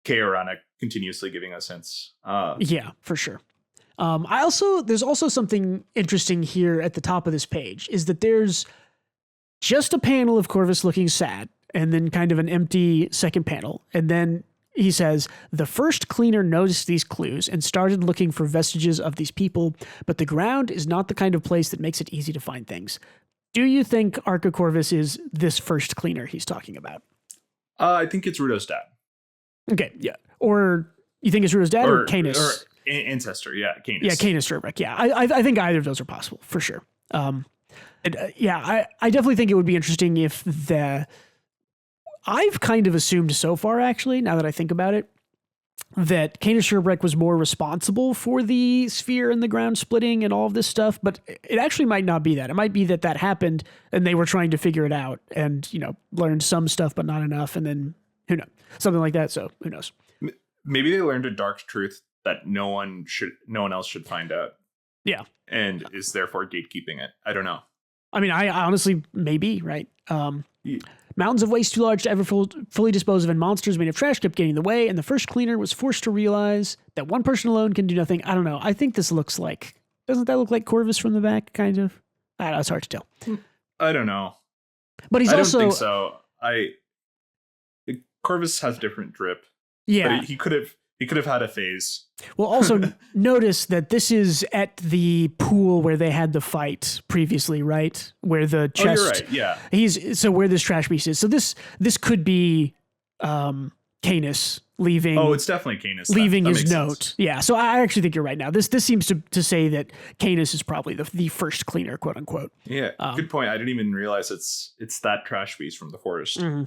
Urana continuously giving us hints. Yeah, for sure. There's also something interesting here at the top of this page is that there's just a panel of Corvus looking sad, and then kind of an empty second panel, and then he says, the first cleaner noticed these clues and started looking for vestiges of these people, but the ground is not the kind of place that makes it easy to find things. Do you think Arca Corvus is this first cleaner he's talking about? I think it's Rudo's dad. Okay, yeah. Or you think it's Rudo's dad or Canis? Or ancestor, yeah, Canis. Yeah, Canis Sherbrek, yeah. I think either of those are possible, for sure. I definitely think it would be interesting if I've kind of assumed so far, actually, now that I think about it, that Canis Sherbrek was more responsible for the sphere and the ground splitting and all of this stuff, but it actually might not be that. It might be that happened and they were trying to figure it out and, learned some stuff, but not enough. And then, who knows? Something like that. So who knows? Maybe they learned a dark truth that no one else should find out. Yeah. And is therefore gatekeeping it. I don't know. I mean, I honestly, maybe, right? Mountains of waste too large to ever fully dispose of, and monsters made of trash kept getting in the way, and the first cleaner was forced to realize that one person alone can do nothing. I don't know. I think this looks like... Doesn't that look like Corvus from the back, kind of? I don't know. It's hard to tell. I don't know. But he's I also don't think so. Corvus has different drip. Yeah. But he could have had a phase. Well, also notice that this is at the pool where they had the fight previously, right? Where the chest. Oh, you're right. Yeah. So where this trash beast is. So this could be Canis leaving. Oh, it's definitely Canis. Leaving that his makes note. sense. Yeah. So I actually think you're right now. This seems to say that Canis is probably the first cleaner, quote unquote. Yeah. Good point. I didn't even realize it's that trash beast from the forest. Mm-hmm.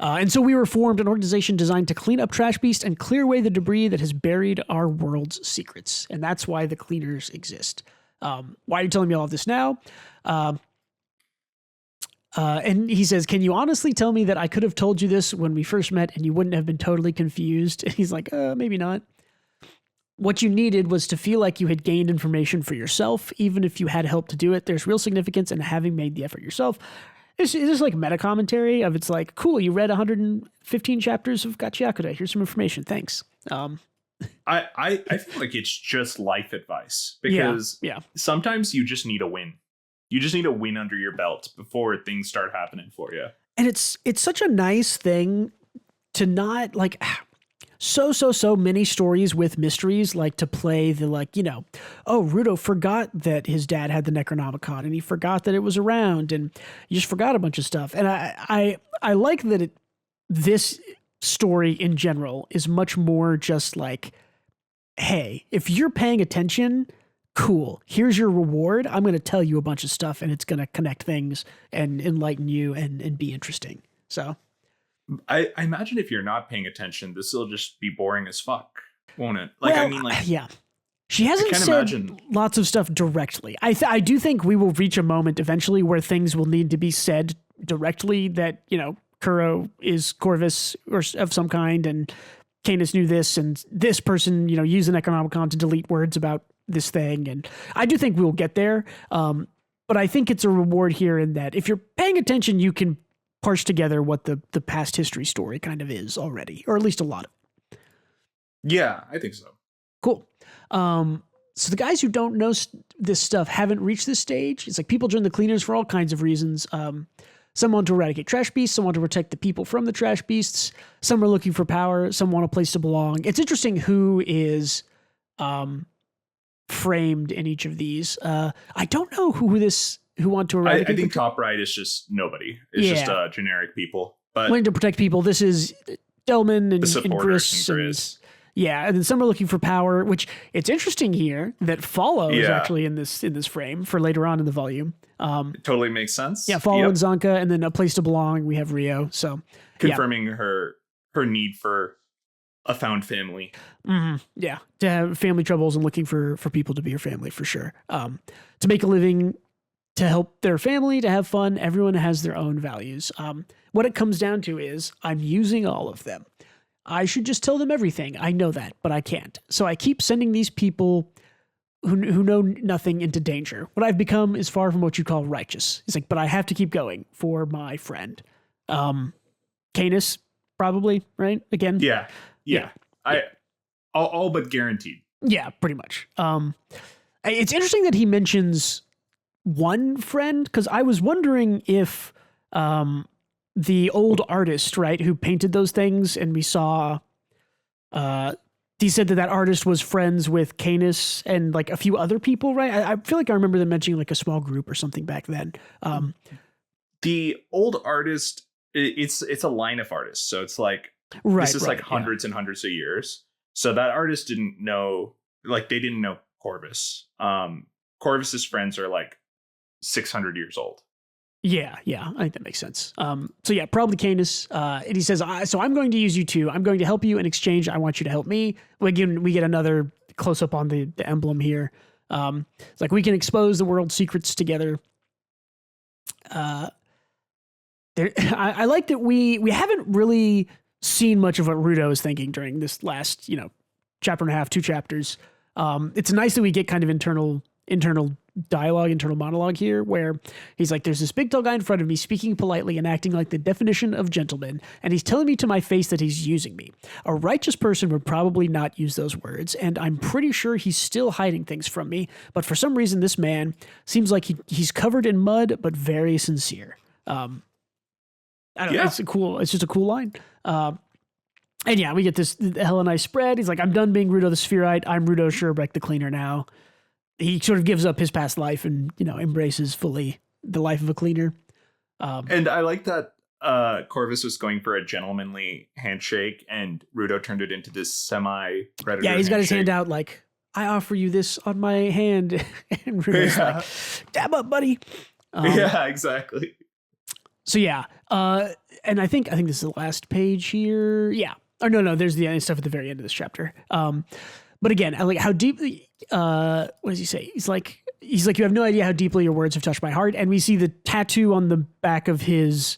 And so we were formed an organization designed to clean up trash beast and clear away the debris that has buried our world's secrets. And that's why the cleaners exist. Why are you telling me all of this now? And he says, can you honestly tell me that I could have told you this when we first met and you wouldn't have been totally confused? And he's like, maybe not. What you needed was to feel like you had gained information for yourself, even if you had help to do it. There's real significance in having made the effort yourself. Is this like meta commentary of it's like, cool, you read 115 chapters of GACHIAKUTA. Here's some information. Thanks. I feel like it's just life advice because sometimes you just need a win. You just need a win under your belt before things start happening for you. And it's such a nice thing to not like so many stories with mysteries like to play the like, oh, Rudo forgot that his dad had the Necronomicon and he forgot that it was around and you just forgot a bunch of stuff. And I like that this story in general is much more just like, hey, if you're paying attention, cool, here's your reward. I'm going to tell you a bunch of stuff and it's going to connect things and enlighten you and be interesting. So I imagine if you're not paying attention, this will just be boring as fuck, won't it? Like, well, I mean, like, yeah, she hasn't said lots of stuff directly. I do think we will reach a moment eventually where things will need to be said directly that, Kuro is Corvus or of some kind and Canis knew this and this person, used an Necronomicon to delete words about this thing. And I do think we'll get there. But I think it's a reward here in that if you're paying attention, you can parse together what the past history story kind of is already, or at least a lot of it. Yeah, I think so. Cool. So the guys who don't know this stuff haven't reached this stage. It's like people join the cleaners for all kinds of reasons. Some want to eradicate trash beasts. Some want to protect the people from the trash beasts. Some are looking for power. Some want a place to belong. It's interesting who is framed in each of these. I don't know who want to eradicate. I think top right is just nobody. It's just generic people. But wanting to protect people. This is Delman and Gris. Yeah, and then some are looking for power, which it's interesting here that Follow is actually in this frame for later on in the volume. It totally makes sense. Yeah, Follow and Zonka, and then a place to belong. We have Rio. So confirming her need for a found family. Mm-hmm. Yeah, to have family troubles and looking for people to be her family for sure. To make a living, to help their family, to have fun. Everyone has their own values. What it comes down to is I'm using all of them. I should just tell them everything. I know that, but I can't. So I keep sending these people who know nothing into danger. What I've become is far from what you call righteous. It's like, but I have to keep going for my friend. Canis, probably, right? Again? Yeah. All but guaranteed. Yeah, pretty much. It's interesting that he mentions one friend, because I was wondering if the old artist, right, who painted those things, and we saw he said that artist was friends with Canis and like a few other people, right? I feel like I remember them mentioning like a small group or something back then. The old artist, it's a line of artists, so it's like this is like hundreds and hundreds of years. So that artist didn't know, like they didn't know Corvus. Corvus's friends are like 600 years old. Yeah, I think that makes sense. So yeah, probably Canis. And he says, so I'm going to use you too. I'm going to help you. In exchange, I want you to help me. We get another close up on the emblem here. It's like we can expose the world's secrets together. I like that we haven't really seen much of what Rudo is thinking during this last, chapter and a half, 2 chapters. It's nice that we get kind of internal dialogue, internal monologue here, where he's like, there's this big tall guy in front of me speaking politely and acting like the definition of gentleman, and he's telling me to my face that he's using me. A righteous person would probably not use those words, and I'm pretty sure he's still hiding things from me, but for some reason this man seems like he's covered in mud but very sincere. I don't know. It's just a cool line. And yeah, we get this hella nice spread. He's like, I'm done being Rudo the Spherite. I'm Rudo Schurebeck the Cleaner now. He sort of gives up his past life and, embraces fully the life of a cleaner. And I like that Corvus was going for a gentlemanly handshake and Rudo turned it into this semi-predator Yeah, he's got his handshake. hand out like, I offer you this on my hand. And Rudo's like, dab up, buddy. Yeah, exactly. So yeah, and I think this is the last page here. Yeah. Or no, there's the stuff at the very end of this chapter. But again, I like how deeply, what does he say? He's like, you have no idea how deeply your words have touched my heart. And we see the tattoo on the back of his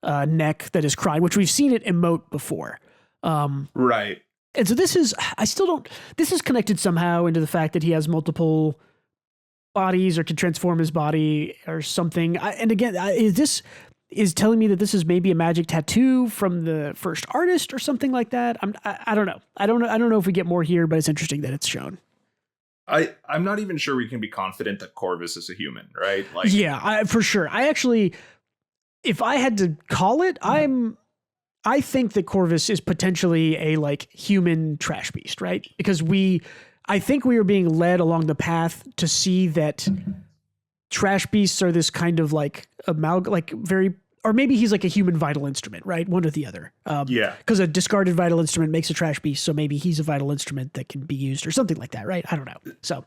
neck that is crying, which we've seen it emote before. Right. And so this is connected somehow into the fact that he has multiple bodies or can transform his body or something. And again, this is telling me that this is maybe a magic tattoo from the first artist or something like that. I don't know. I don't know if we get more here, but it's interesting that it's shown. I'm not even sure we can be confident that Corvus is a human, right? Like, yeah, for sure. I actually, if I had to call it, I think that Corvus is potentially a like human trash beast, right? Because I think we are being led along the path to see that trash beasts are this kind of like or maybe he's like a human vital instrument, right? One or the other. yeah. Because a discarded vital instrument makes a trash beast, so maybe he's a vital instrument that can be used or something like that, right? I don't know. So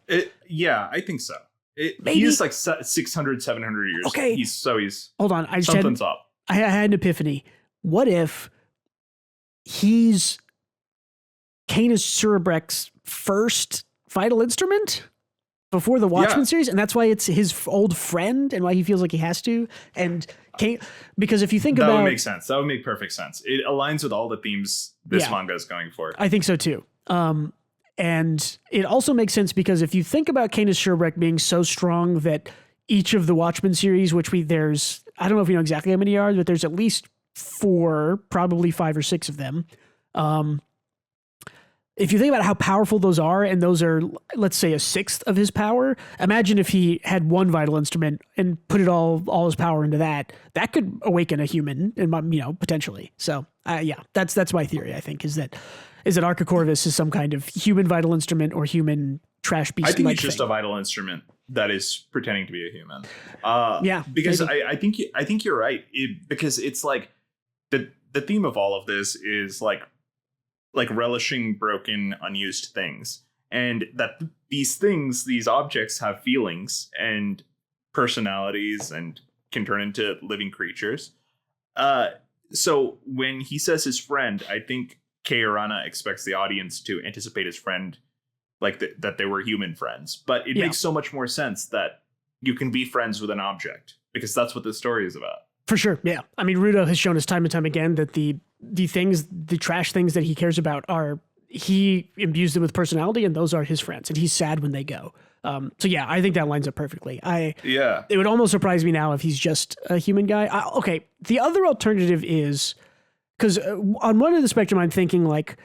yeah, I think so. Maybe. He's like 600, 700 years. Okay. He's hold on. something's up. I had an epiphany. What if he's Canis Surebrecht's first vital instrument before the Watchmen series, and that's why it's his old friend and why he feels like he has to? And because if you think about... That would make sense. That would make perfect sense. It aligns with all the themes this manga is going for. I think so too. And it also makes sense because if you think about Canis Surebrecht being so strong that each of the Watchmen series, which there's, I don't know if you know exactly how many are, but there's at least 4, probably 5 or 6 of them. If you think about how powerful those are, and those are, let's say, 1/6 of his power, imagine if he had one vital instrument and put it all his power into that could awaken a human, and potentially. So yeah, that's my theory. I think is that Arca Corvus is some kind of human vital instrument or human trash beast. I think it's just a vital instrument that is pretending to be a human. Yeah, because I think you're right. Because it's like the theme of all of this is like relishing broken, unused things, and that these objects have feelings and personalities and can turn into living creatures. So when he says his friend, I think Urana expects the audience to anticipate his friend like that they were human friends. But it makes so much more sense that you can be friends with an object, because that's what this story is about. For sure, yeah. I mean, Rudo has shown us time and time again that the trash things that he cares about he imbues them with personality, and those are his friends, and he's sad when they go. So yeah, I think that lines up perfectly. It would almost surprise me now if he's just a human guy. Okay, the other alternative is, because on one end of the spectrum, I'm thinking like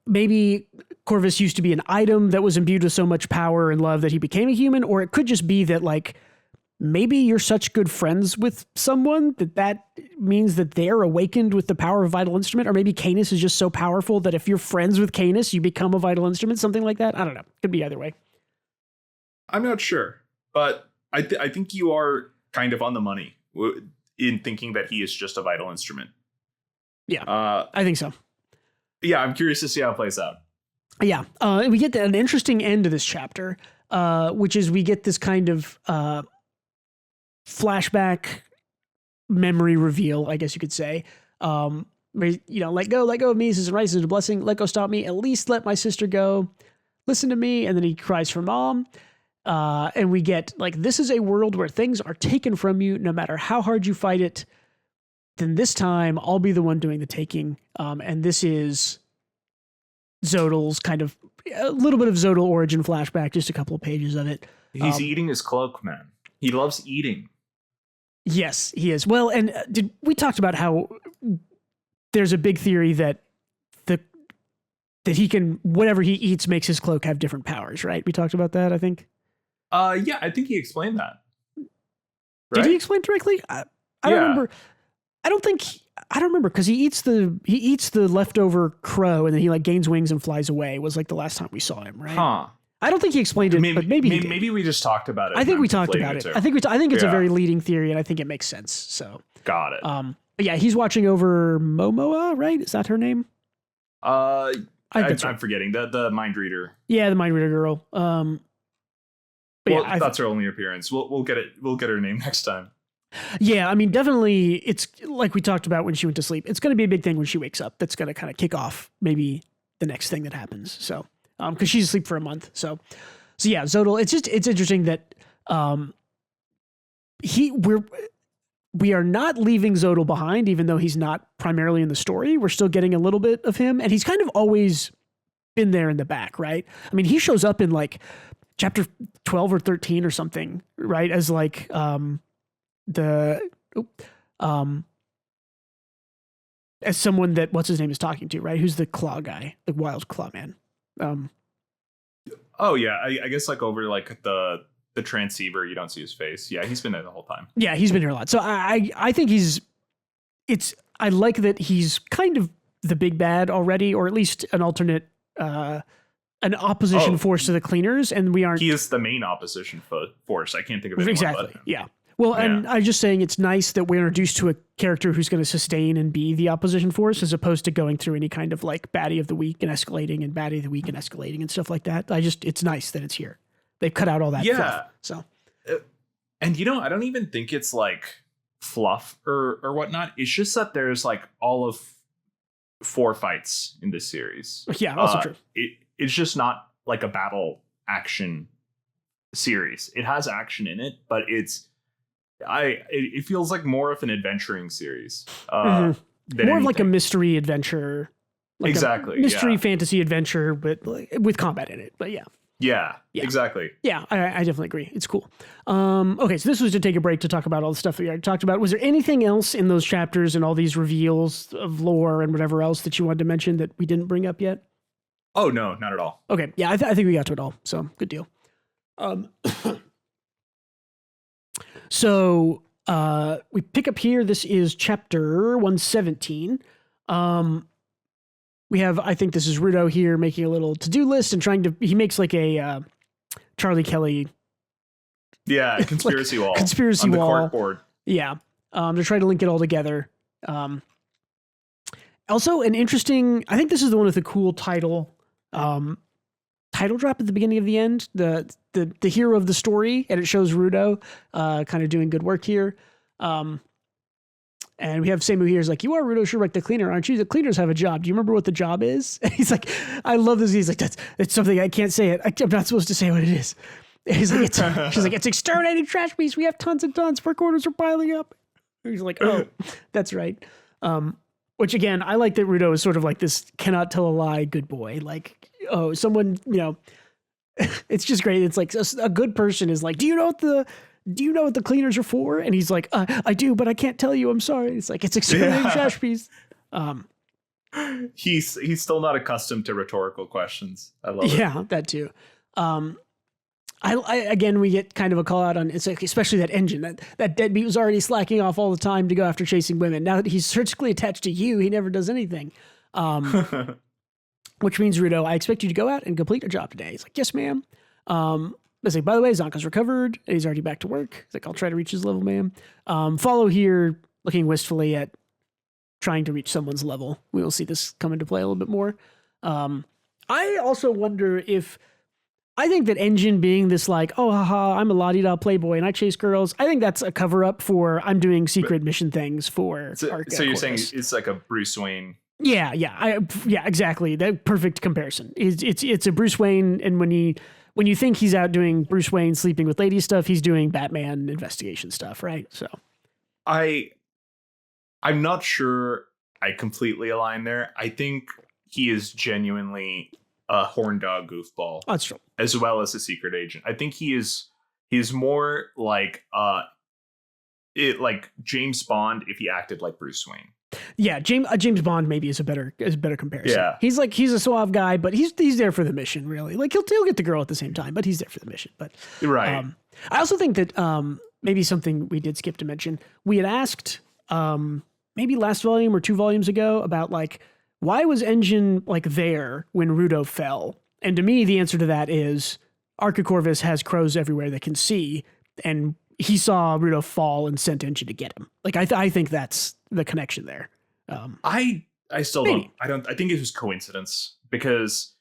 maybe Corvus used to be an item that was imbued with so much power and love that he became a human, or it could just be that like maybe you're such good friends with someone that means that they're awakened with the power of vital instrument, or maybe Canis is just so powerful that if you're friends with Canis, you become a vital instrument, something like that. I don't know. Could be either way. I'm not sure, but I think you are kind of on the money in thinking that he is just a vital instrument. Yeah, I think so. Yeah, I'm curious to see how it plays out. Yeah, we get an interesting end to this chapter, which is we get this kind of flashback memory reveal, I guess you could say. Let go of me, this is right, this is a blessing. Let go, stop me. At least let my sister go. Listen to me. And then he cries for mom. And we get like, this is a world where things are taken from you, no matter how hard you fight it. Then this time I'll be the one doing the taking. And this is Zodal's kind of a little bit of Zodal origin flashback, just a couple of pages of it. He's eating his cloak, man. He loves eating. Yes, he is. Well, and we talked about how there's a big theory that he can, whatever he eats makes his cloak have different powers, right? We talked about that, I think. Yeah, I think he explained that. Right? Did he explain directly? I don't remember. I don't remember because he eats the leftover crow and then he like gains wings and flies away was like the last time we saw him, right? Huh. I don't think he explained it, but maybe we just talked about it. I think we talked about it. I think it's a very leading theory, and I think it makes sense. So got it. But yeah, he's watching over Momoa, right? Is that her name? I'm forgetting the mind reader. Yeah, the mind reader girl. That's her only appearance. We'll get it. We'll get her name next time. Yeah, I mean, definitely. It's like we talked about when she went to sleep. It's going to be a big thing when she wakes up. That's going to kind of kick off maybe the next thing that happens. So, because she's asleep for a month. So yeah, Zodal. It's interesting that we are not leaving Zodal behind, even though he's not primarily in the story. We're still getting a little bit of him, and he's kind of always been there in the back, right? I mean, he shows up in like chapter 12 or 13 or something, right? As like as someone that what's his name is talking to, right? Who's the claw guy, the wild claw man? Oh yeah, I guess like over like the transceiver, you don't see his face. Yeah, he's been there the whole time. Yeah, he's been here a lot. So I think I like that he's kind of the big bad already, or at least an alternate, an opposition force to the cleaners, and we aren't. He is the main opposition force. I can't think of anyone exactly. But him. Yeah. Well, and I'm just saying it's nice that we're introduced to a character who's going to sustain and be the opposition force, as opposed to going through any kind of like baddie of the week and escalating and baddie of the week and escalating and stuff like that. It's nice that it's here. They've cut out all that fluff. So, and I don't even think it's like fluff or whatnot. It's just that there's like all of 4 fights in this series. Yeah, also true. It's just not like a battle action series. It has action in it, but it feels like more of an adventuring series. More of like a mystery adventure. Like exactly. Mystery fantasy adventure, but like, with combat in it. But yeah. Yeah, exactly. Yeah, I definitely agree. It's cool. Okay, so this was to take a break to talk about all the stuff that we already talked about. Was there anything else in those chapters and all these reveals of lore and whatever else that you wanted to mention that we didn't bring up yet? Oh, no, not at all. Okay, yeah, I think we got to it all, so good deal. So we pick up here. This is chapter 117. We have, I think this is Rudo here making a little to-do list and he makes like a Charlie Kelly. Yeah, conspiracy wall. Conspiracy on the wall. corkboard. Yeah. To try to link it all together. Also an interesting, I think this is the one with the cool title drop at the beginning of the end, the hero of the story, and it shows Rudo kind of doing good work here. And we have Seimu here is like, you are Rudo Shurek, the cleaner, aren't you? The cleaners have a job. Do you remember what the job is? And he's like, I love this. He's like, it's something I can't say it. I'm not supposed to say what it is. And he's like, she's like, it's exterminating trash beasts. We have tons and tons. Work orders are piling up. And he's like, oh, that's right. Which again, I like that Rudo is sort of like this cannot tell a lie good boy. Like, oh, someone, it's just great. It's like a good person is like, do you know what the cleaners are for? And he's like, I do, but I can't tell you. I'm sorry. It's like, it's exterminating trash beasts. He's still not accustomed to rhetorical questions. I love it. Yeah, that too. I again, we get kind of a call out on, it's like, especially that engine, that deadbeat was already slacking off all the time to go after chasing women. Now that he's surgically attached to you, he never does anything. Which means, Rudo, I expect you to go out and complete your job today. He's like, yes, ma'am. I say, by the way, Zonka's recovered and he's already back to work. He's like, I'll try to reach his level, ma'am. Follow here, looking wistfully at trying to reach someone's level. We will see this come into play a little bit more. I also wonder I think that Engine being this like, oh, haha, I'm a la-di-da playboy and I chase girls. I think that's a cover up for I'm doing secret mission things for Arc. So you're saying it's like a Bruce Wayne. Yeah, exactly. That perfect comparison. It's a Bruce Wayne, and when you think he's out doing Bruce Wayne sleeping with ladies stuff, he's doing Batman investigation stuff, right? So I'm not sure I completely align there. I think he is genuinely a horn dog goofball. That's true. As well as a secret agent. I think he's more like like James Bond if he acted like Bruce Wayne. Yeah, James Bond maybe is a better comparison. Yeah. He's a suave guy, but he's there for the mission, really. Like he'll get the girl at the same time, but he's there for the mission. But right. I also think that maybe something we did skip to mention. We had asked maybe last volume or 2 volumes ago about like, why was Engine like there when Rudo fell? And to me, the answer to that is Archicorvus has crows everywhere that can see, and he saw Rudo fall and sent Engine to get him. Like, I think that's the connection there. I still maybe. don't. I think it was coincidence, because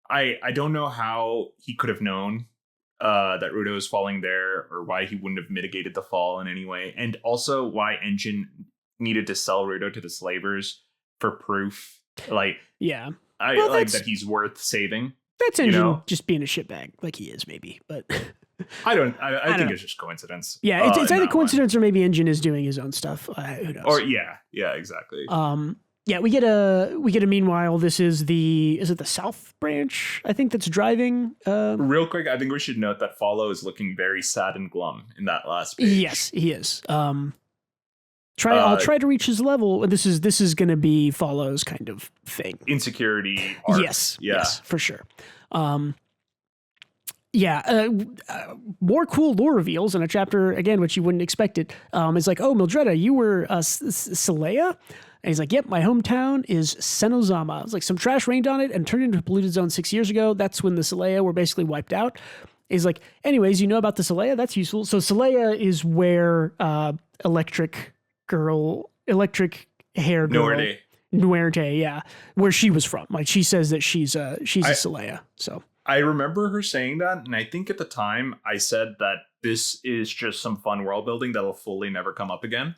I don't know how he could have known that Rudo was falling there, or why he wouldn't have mitigated the fall in any way, and also why Engine needed to sell Rudo to the slavers for proof. Like, yeah, I well, like that he's worth saving. That's Engine just being a shitbag, like he is, maybe. But I think it's just coincidence. Yeah, it's either coincidence or maybe Engine is doing his own stuff. Who knows? Or yeah, exactly. Yeah, we get a meanwhile. This is it the South Branch? I think that's driving. Real quick, I think we should note that Follow is looking very sad and glum in that last page. Yes, he is. I'll try to reach his level. This is going to be Follow's kind of thing. Insecurity. Arc. Yes, for sure. More cool lore reveals in a chapter again, which you wouldn't expect it. It's like, oh, Mildreda, you were Saleya? And he's like, yep, my hometown is Senozama. It's like some trash rained on it and turned into a polluted zone 6 years ago. That's when the Saleya were basically wiped out. He's like, anyways, you know about the Saleya? That's useful. So Saleya is where electric hair girl. Nuerte, yeah. Where she was from. Like, she says that she's a Saleya. So I remember her saying that, and I think at the time I said that this is just some fun world building that'll fully never come up again.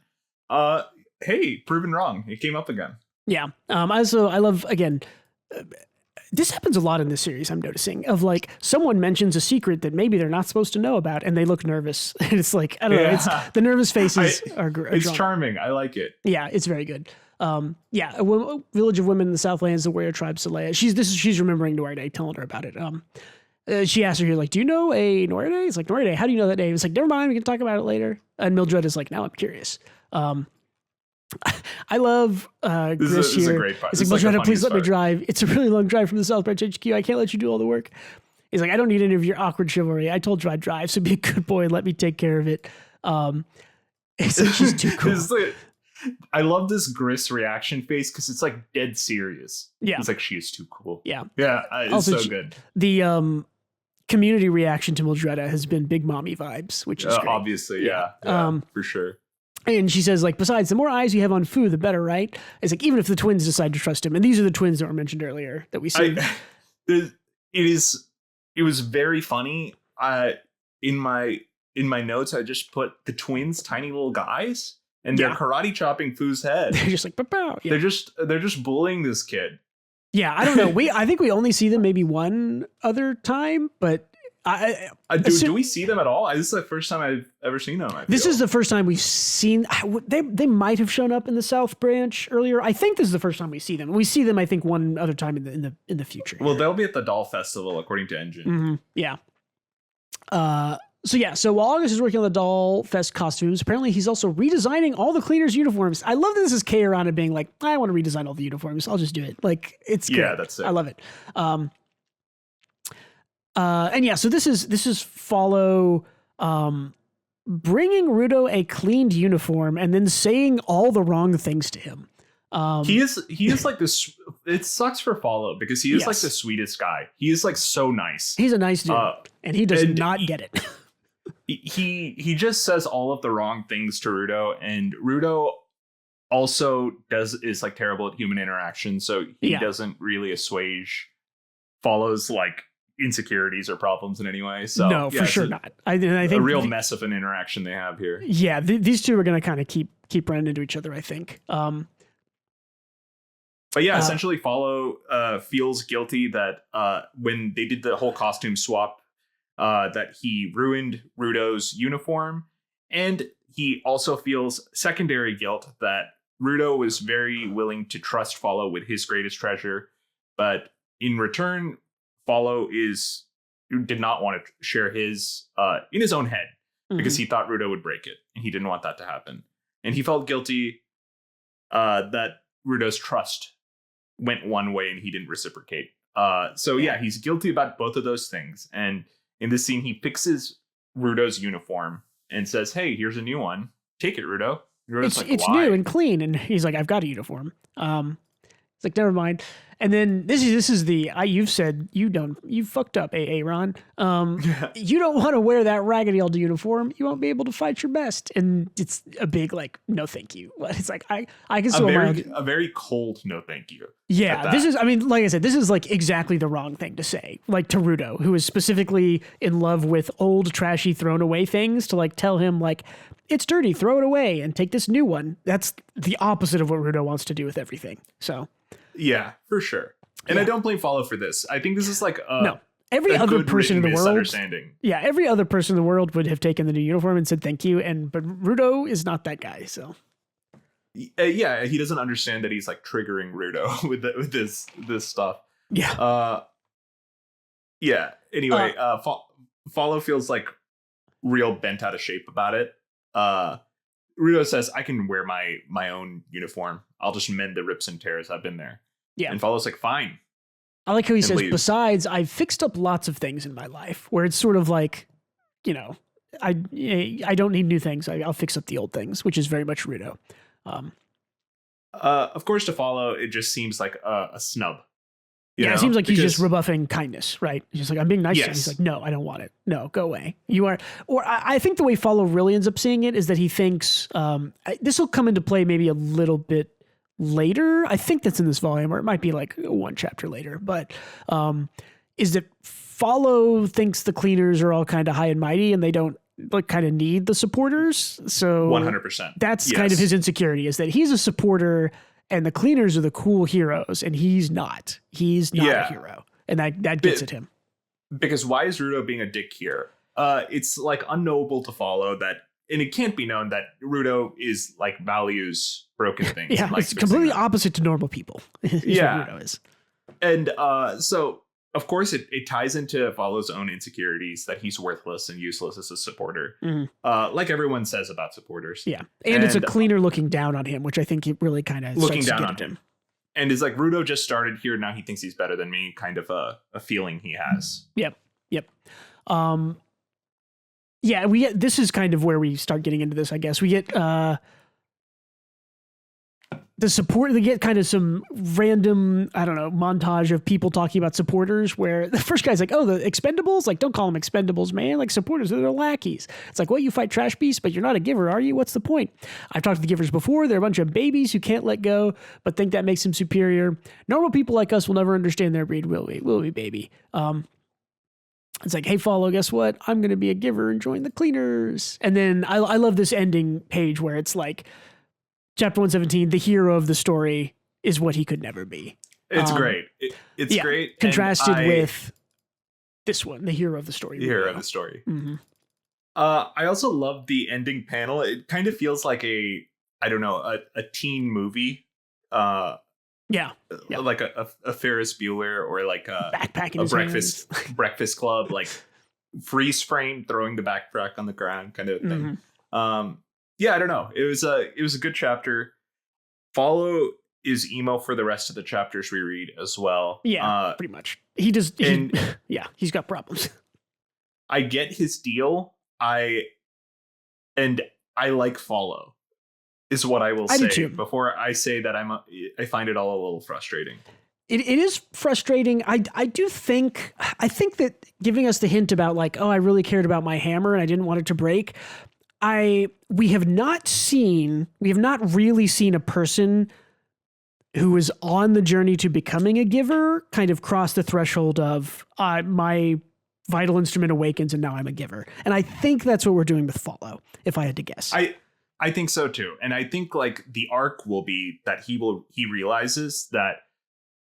Hey, proven wrong. It came up again. Yeah. I love, again, this happens a lot in this series, I'm noticing, of like someone mentions a secret that maybe they're not supposed to know about and they look nervous. And it's like, I don't know, it's the nervous faces are it's charming. I like it. Yeah, it's very good. A village of women in the Southlands, the warrior tribe Saleya. She's remembering Noirde, telling her about it. She asks her here, like, do you know a Noirde? It's like, Noirde, how do you know that name? It's like, never mind, we can talk about it later. And Mildred is like, now I'm curious. I love Gris here. This is a great part. It's like, Mildred, please let me drive. It's a really long drive from the South Branch HQ. I can't let you do all the work. He's like, I don't need any of your awkward chivalry. I told you I'd drive, so be a good boy and let me take care of it. It's like, she's too cool. I love this Gris reaction face because it's like dead serious. Yeah. It's like, she is too cool. Yeah. Yeah. It's also, so good. The community reaction to Mildreda has been big mommy vibes, which is great. Obviously. Yeah. For sure. And she says, like, besides, the more eyes you have on Fu, the better, right? It's like, even if the twins decide to trust him. And these are the twins that were mentioned earlier that we see. It was very funny. In my notes, I just put the twins, tiny little guys, and they're karate chopping Fu's head. They're just like, pow. Yeah. They're just bullying this kid. Yeah, I don't know. I think we only see them maybe one other time, but do we see them at all? This is the first time I've ever seen them. This is the first time we've seen. They might have shown up in the South Branch earlier. I think this is the first time we see them. We see them, I think, one other time in the future. Well, they'll be at the Doll Festival, according to Engine. Mm-hmm. Yeah. So while August is working on the Doll Fest costumes, apparently he's also redesigning all the cleaners' uniforms. I love that this is Kei Urana being like, I want to redesign all the uniforms. I'll just do it. Like, it's good. Yeah, that's it. I love it. So this is Follow bringing Rudo a cleaned uniform and then saying all the wrong things to him. He is like this. It sucks for Follow because he is like the sweetest guy. He is like so nice. He's a nice dude, and he does not get it. He just says all of the wrong things to Rudo, and Rudo also is like terrible at human interaction, so he doesn't really assuage Follow's like insecurities or problems in any way. So no, for sure not. I think a real mess of an interaction they have here. Yeah, these two are going to kind of keep running into each other, I think. But yeah, essentially Follow feels guilty that when they did the whole costume swap, that he ruined Rudo's uniform, and he also feels secondary guilt that Rudo was very willing to trust Follow with his greatest treasure, but in return, Follow did not want to share his in his own head because he thought Rudo would break it, and he didn't want that to happen, and he felt guilty that Rudo's trust went one way and he didn't reciprocate. He's guilty about both of those things. And in this scene, he fixes Rudo's uniform and says, "Hey, here's a new one. Take it, Rudo." Rudo's like, it's why? new and clean. And he's like, I've got a uniform. It's like, never mind. And then this is you've said you fucked up, Ron. You don't want to wear that raggedy old uniform. You won't be able to fight your best. And it's a big like, no, thank you. It's like, I can still a very cold no thank you. Yeah, this is, I mean, like I said, this is like exactly the wrong thing to say. Like to Rudo, who is specifically in love with old, trashy, thrown away things, to like tell him like, it's dirty, throw it away and take this new one. That's the opposite of what Rudo wants to do with everything. So. Yeah, for sure. And I don't blame Follow for this. I think this is like every other person in the world. Yeah, every other person in the world would have taken the new uniform and said thank you. But Rudo is not that guy. So yeah, he doesn't understand that he's like triggering Rudo with this stuff. Yeah. Yeah. Anyway, Follow feels like real bent out of shape about it. Rudo says, I can wear my own uniform. I'll just mend the rips and tears. I've been there. Yeah. And Follow's like, fine. I like how he says, besides, I've fixed up lots of things in my life, where it's sort of like, you know, I don't need new things. I'll fix up the old things, which is very much Rudo. Of course, to Follow, it just seems like a snub. It seems like he's just rebuffing kindness, right? He's just like, I'm being nice to him. He's like, no, I don't want it. No, go away. You are. Or I think the way Follow really ends up seeing it is that he thinks this will come into play maybe a little bit later. I think that's in this volume, or it might be like one chapter later. But is that Follow thinks the cleaners are all kind of high and mighty and they don't like kind of need the supporters. So 100%. That's kind of his insecurity, is that he's a supporter and the cleaners are the cool heroes, and he's not. He's not a hero, and that gets at him. Because why is Rudo being a dick here? It's like unknowable to Follow that, and it can't be known that Rudo is like values broken things. Yeah, and, like, it's completely opposite to normal people. Is what Rudo is. And so of course it ties into Follow's own insecurities that he's worthless and useless as a supporter. Mm-hmm. Like everyone says about supporters. Yeah. And it's a cleaner looking down on him, which I think it really kind of looking down on him. And is like, Rudo just started here, now he thinks he's better than me, kind of a feeling he has. Yep. Yeah, this is kind of where we start getting into this, I guess. We get the support, they get kind of some random, I don't know, montage of people talking about supporters, where the first guy's like, oh, the expendables? Like, don't call them expendables, man. Like, supporters, they're lackeys. It's like, what, you fight trash beasts, but you're not a giver, are you? What's the point? I've talked to the givers before. They're a bunch of babies who can't let go, but think that makes them superior. Normal people like us will never understand their breed, will we? Will we, baby? It's like, hey, Follow, guess what? I'm going to be a giver and join the cleaners. And then I love this ending page where it's like, Chapter 117, the hero of the story is what he could never be. It's great. It's great. Contrasted with this one, the hero of the story. The hero of the story. Mm-hmm. I also love the ending panel. It kind of feels like a teen movie. Like a Ferris Bueller, or like a breakfast club, like freeze frame throwing the backpack on the ground kind of thing. Mm-hmm. I don't know. It was a good chapter. Follow is emo for the rest of the chapters we read as well. Yeah, pretty much. He's got problems. I get his deal. I like Follow, is what I will say before I say that I find it all a little frustrating. It is frustrating. I think that giving us the hint about like, oh, I really cared about my hammer and I didn't want it to break. We have not really seen a person who is on the journey to becoming a giver kind of cross the threshold of my vital instrument awakens and now I'm a giver. And I think that's what we're doing with Follow, if I had to guess. I think so too. And I think like the arc will be that he realizes that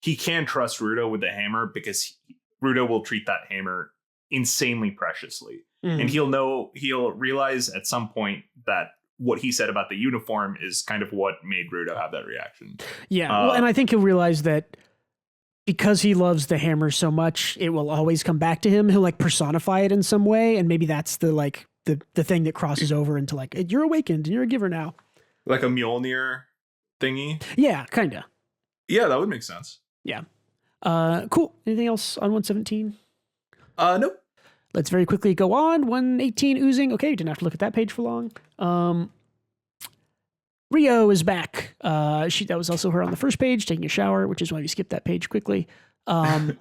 he can trust Rudo with the hammer, because Rudo will treat that hammer insanely preciously. Mm-hmm. And he'll realize at some point that what he said about the uniform is kind of what made Rudo have that reaction. Yeah. And I think he'll realize that because he loves the hammer so much, it will always come back to him. He'll like personify it in some way. And maybe that's the thing that crosses over into like, you're awakened and you're a giver now. Like a Mjolnir thingy. Yeah, kind of. Yeah, that would make sense. Yeah. Cool. Anything else on 117? Nope. Let's very quickly go on. 118 oozing. Okay, didn't have to look at that page for long. Rio is back. That was also her on the first page, taking a shower, which is why we skipped that page quickly. And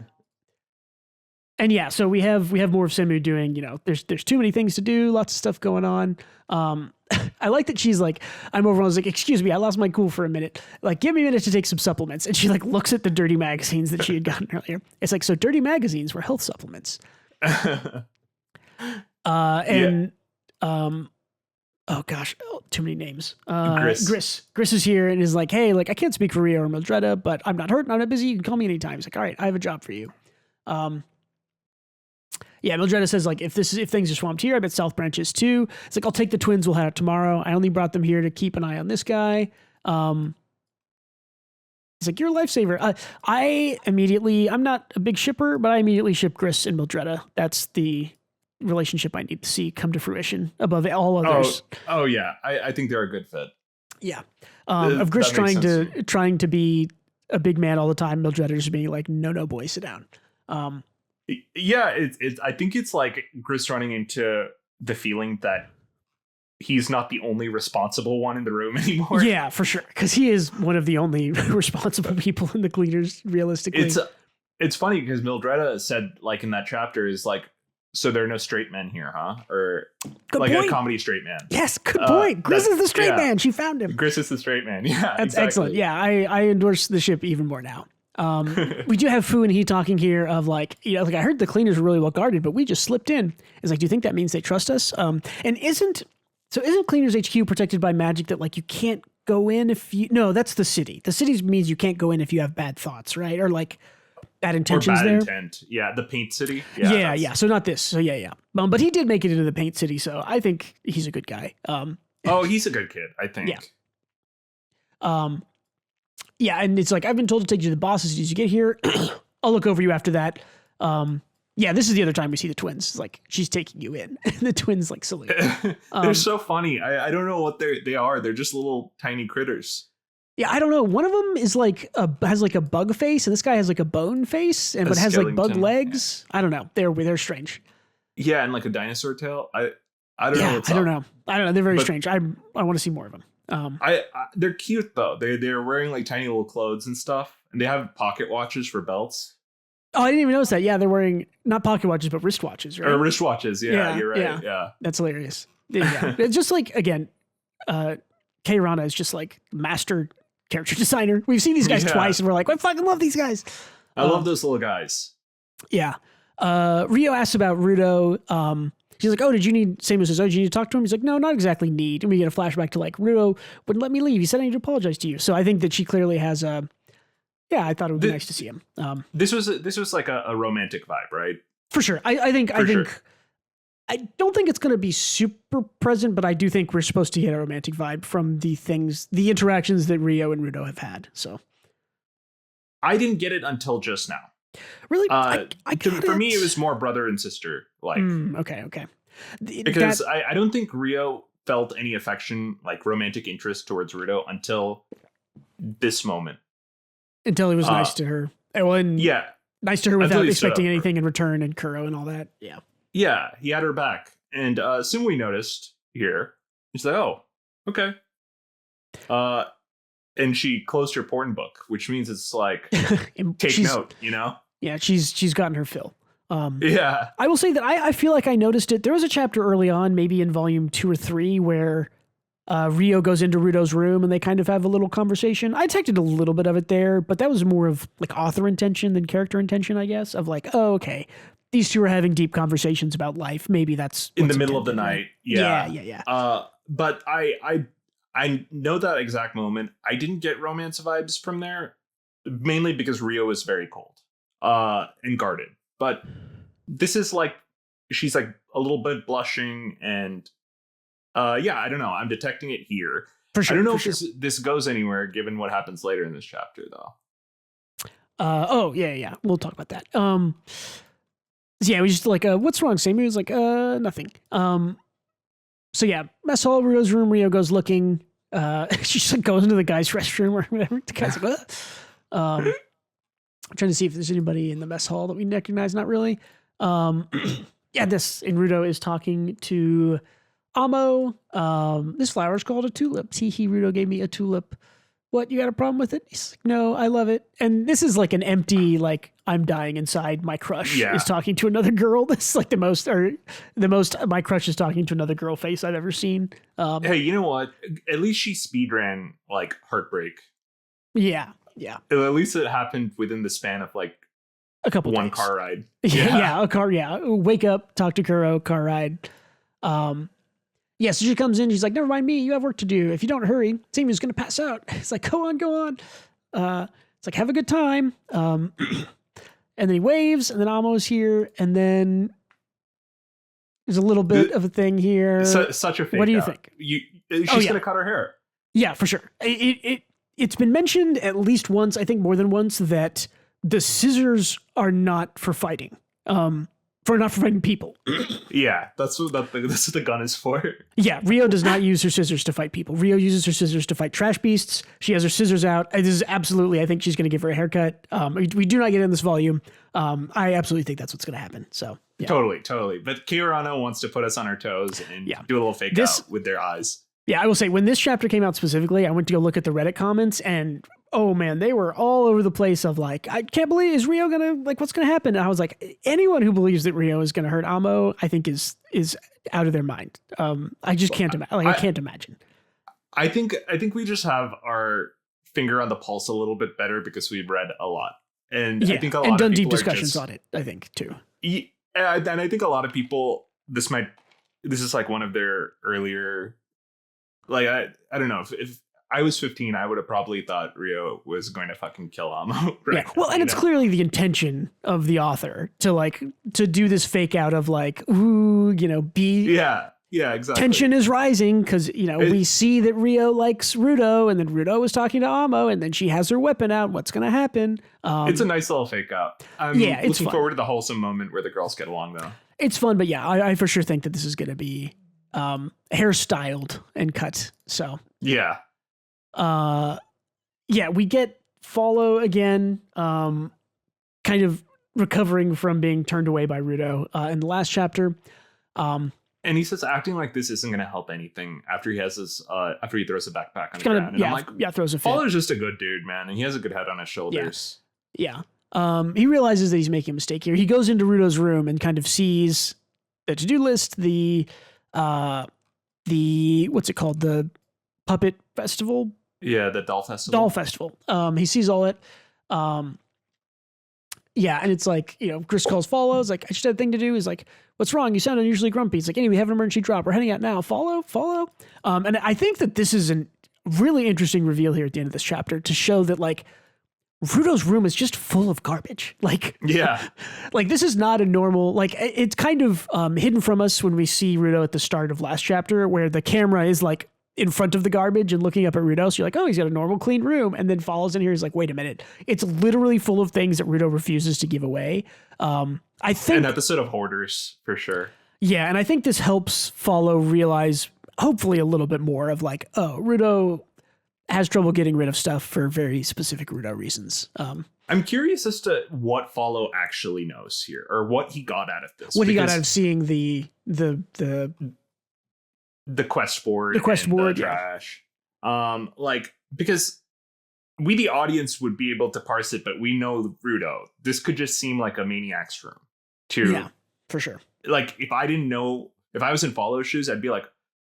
yeah, so we have more of Semu doing, there's too many things to do, lots of stuff going on. I like that she's like, I'm overwhelmed. I was like, excuse me, I lost my cool for a minute. Like, give me a minute to take some supplements. And she like looks at the dirty magazines that she had gotten earlier. It's like, so dirty magazines were health supplements. Oh gosh, too many names. Gris is here and is like, hey, like I can't speak for Rio or Mildreda, but I'm not hurt. I'm not busy. You can call me anytime. He's like, all right, I have a job for you. Yeah, Mildreda says like, if things are swamped here, I bet South Branch is too. It's like, I'll take the twins. We'll head out tomorrow. I only brought them here to keep an eye on this guy. He's like, you're a lifesaver. I'm not a big shipper, but I immediately ship Gris and Mildreda. That's the relationship I need to see come to fruition above all others. Oh yeah. I think they're a good fit. Yeah. Of Gris trying to be a big man all the time. Mildreda just being like, no, boy, sit down. Yeah. I think it's like Gris running into the feeling that he's not the only responsible one in the room anymore. Yeah, for sure. Cause he is one of the only responsible people in the Cleaners, realistically. It's funny because Mildreda said like in that chapter is like, so there are no straight men here, huh? Or good like point. A comedy straight man. Yes, good point. Gris is the straight man. She found him. Gris is the straight man. Yeah, that's exactly. Excellent. Yeah, I endorse the ship even more now. We do have Fu and he talking here of like, like I heard the Cleaners were really well guarded, but we just slipped in. It's like, do you think that means they trust us? And isn't Cleaners HQ protected by magic that like you can't go in if you? No, that's the city. The city means you can't go in if you have bad thoughts, right? Or like. Bad intentions there. Intent. Yeah, the Paint City. Yeah. So not this. So yeah. But he did make it into the Paint City, so I think he's a good guy. He's a good kid, I think. Yeah. Yeah, and it's like, I've been told to take you to the boss as soon as you get here. I'll look over you after that. Yeah, this is the other time we see the twins. It's like, she's taking you in. The twins like salute. They're so funny. I don't know what they are. They're just little tiny critters. Yeah, I don't know. One of them is like has like a bug face, and this guy has like a bone face, but has like bug legs. Yeah. I don't know. They're strange. Yeah, and like a dinosaur tail. I don't know. I don't know. They're very strange. I want to see more of them. They're cute though. They're wearing like tiny little clothes and stuff, and they have pocket watches for belts. Oh, I didn't even notice that. Yeah, they're wearing not pocket watches, but wristwatches, right? Or wristwatches. Yeah, you're right. Yeah. That's hilarious. Yeah. It's just like, again, Urana is just like master character designer. We've seen these guys twice and we're like, I fucking love these guys. I love those little guys. Yeah. Rio asks about Rudo. She's like, did you need to talk to him? He's like, no, not exactly need. And we get a flashback to like, Rudo wouldn't let me leave. He said I need to apologize to you. So I think that she clearly has I thought it would be nice to see him. This was like a romantic vibe, right? For sure. I don't think it's going to be super present, but I do think we're supposed to get a romantic vibe from the interactions that Rio and Rudo have had. So I didn't get it until just now. Really? For me, it was more brother and sister. Like, okay. Because I don't think Rio felt any affection, like romantic interest towards Rudo until this moment. Until he was nice to her. Nice to her without expecting anything in return, and Kuro and all that. Yeah. Yeah, he had her back. And soon we noticed here, he's like, oh, okay. And she closed her porn book, which means it's like, take note, Yeah, she's gotten her fill. Yeah. I will say that I feel like I noticed it. There was a chapter early on, maybe in volume 2 or 3, where Rio goes into Rudo's room and they kind of have a little conversation. I detected a little bit of it there, but that was more of like author intention than character intention, I guess, of like, oh, okay. These two are having deep conversations about life. Maybe that's in the middle of the night. Yeah. But I know that exact moment. I didn't get romance vibes from there, mainly because Rio is very cold and guarded. But this is like, she's like a little bit blushing and I don't know. I'm detecting it here. For sure. I don't know if this goes anywhere given what happens later in this chapter though. Yeah. We'll talk about that. Yeah, we just like, what's wrong, Sammy? He was like, nothing. So yeah, mess hall, Rio's room. Rio goes looking. She just like goes into the guy's restroom or whatever. The guy's like, what? I'm trying to see if there's anybody in the mess hall that we recognize. Not really. Yeah, and Rudo is talking to Amo, this flower is called a tulip. Teehee, Rudo gave me a tulip. What, you got a problem with it? He's like, no, I love it. And this is like an empty, like, I'm dying inside. My crush is talking to another girl. This is like the most my crush is talking to another girl face I've ever seen. Hey, you know what? At least she speedran like Heartbreak. Yeah. At least it happened within the span of like a couple one days. car ride. Yeah, a car. Yeah, wake up, talk to Kuro, car ride. Yeah, so she comes in. She's like, "Never mind me. You have work to do. If you don't hurry, Samu's gonna pass out." It's like, "Go on." It's like, "Have a good time." And then he waves, and then Amo's here, and then there's a little bit of a thing here. Such a fake. What do you think? She's gonna cut her hair. Yeah, for sure. It's been mentioned at least once, I think more than once, that the scissors are not for fighting. Not for fighting people. Yeah, that's what the gun is for. Yeah, Rio does not use her scissors to fight people. Rio uses her scissors to fight trash beasts. She has her scissors out. This is absolutely, I think she's going to give her a haircut. We do not get in this volume. I absolutely think that's what's going to happen. So yeah. Totally. But Urana wants to put us on our toes and do a little fake out with their eyes. Yeah, I will say, when this chapter came out specifically, I went to go look at the Reddit comments, and oh man, they were all over the place of like, I can't believe, is Rio gonna, like, what's gonna happen? And I was like, anyone who believes that Rio is gonna hurt Amo, I think is out of their mind. I just can't imagine. I can't imagine. I think we just have our finger on the pulse a little bit better because we've read a lot, and I think a lot done of deep discussions on it. I think too. Yeah, and I think a lot of people, this is like one of their earlier. Like, I don't know, if I was 15, I would have probably thought Rio was going to fucking kill Amo. Right? Yeah. Well, and it's clearly the intention of the author to do this fake out of like, ooh, Yeah, exactly. Tension is rising because, we see that Rio likes Rudo, and then Rudo is talking to Amo, and then she has her weapon out. What's going to happen? It's a nice little fake out. I'm looking forward to the wholesome moment where the girls get along, though. It's fun, but yeah, I for sure think that this is going to be hairstyled and cut. So yeah, we get Follow again, kind of recovering from being turned away by Rudo in the last chapter. And he says acting like this isn't going to help anything after he has this after he throws a backpack on the ground. And I'm like, throws a fit. Follow's just a good dude, man, and he has a good head on his shoulders. Yeah. He realizes that he's making a mistake here. He goes into Rudo's room and kind of sees the to-do list, the what's it called? The puppet festival? Yeah, the doll festival. He sees all it. And it's like, Chris calls Follow. It's like, I just had a thing to do. He's like, what's wrong? You sound unusually grumpy. It's like, anyway, we have an emergency drop. We're heading out now. Follow. And I think that this is a really interesting reveal here at the end of this chapter to show that, like, Rudo's room is just full of garbage. Like, like this is not a normal, like, it's kind of hidden from us when we see Rudo at the start of last chapter, where the camera is like in front of the garbage and looking up at Rudo. So you're like, oh, he's got a normal clean room. And then Follows in here. He's like, wait a minute. It's literally full of things that Rudo refuses to give away. I think an episode of Hoarders for sure. Yeah. And I think this helps Follow realize hopefully a little bit more of like, oh, Rudo has trouble getting rid of stuff for very specific Rudo reasons. I'm curious as to what Follow actually knows here, or what he got out of this. What he got out of seeing the quest board, the trash. Like, because we, the audience, would be able to parse it, but we know Rudo. This could just seem like a maniac's room, too. Yeah, for sure. Like, if I didn't know, if I was in Follow's shoes, I'd be like,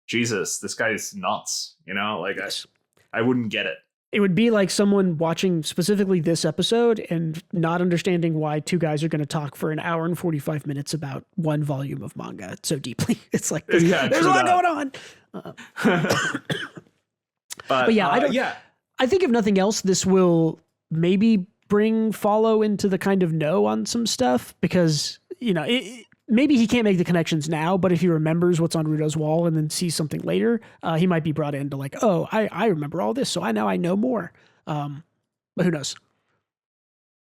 Jesus, this guy is nuts. Like, yes. I wouldn't get it. It would be like someone watching specifically this episode and not understanding why two guys are going to talk for an hour and 45 minutes about one volume of manga so deeply. It's like, there's a lot going on. But yeah, I think if nothing else, this will maybe bring Follow into the kind of know on some stuff, because, maybe he can't make the connections now, but if he remembers what's on Rudo's wall and then sees something later, he might be brought in to like, oh, I remember all this, so I know more. But who knows?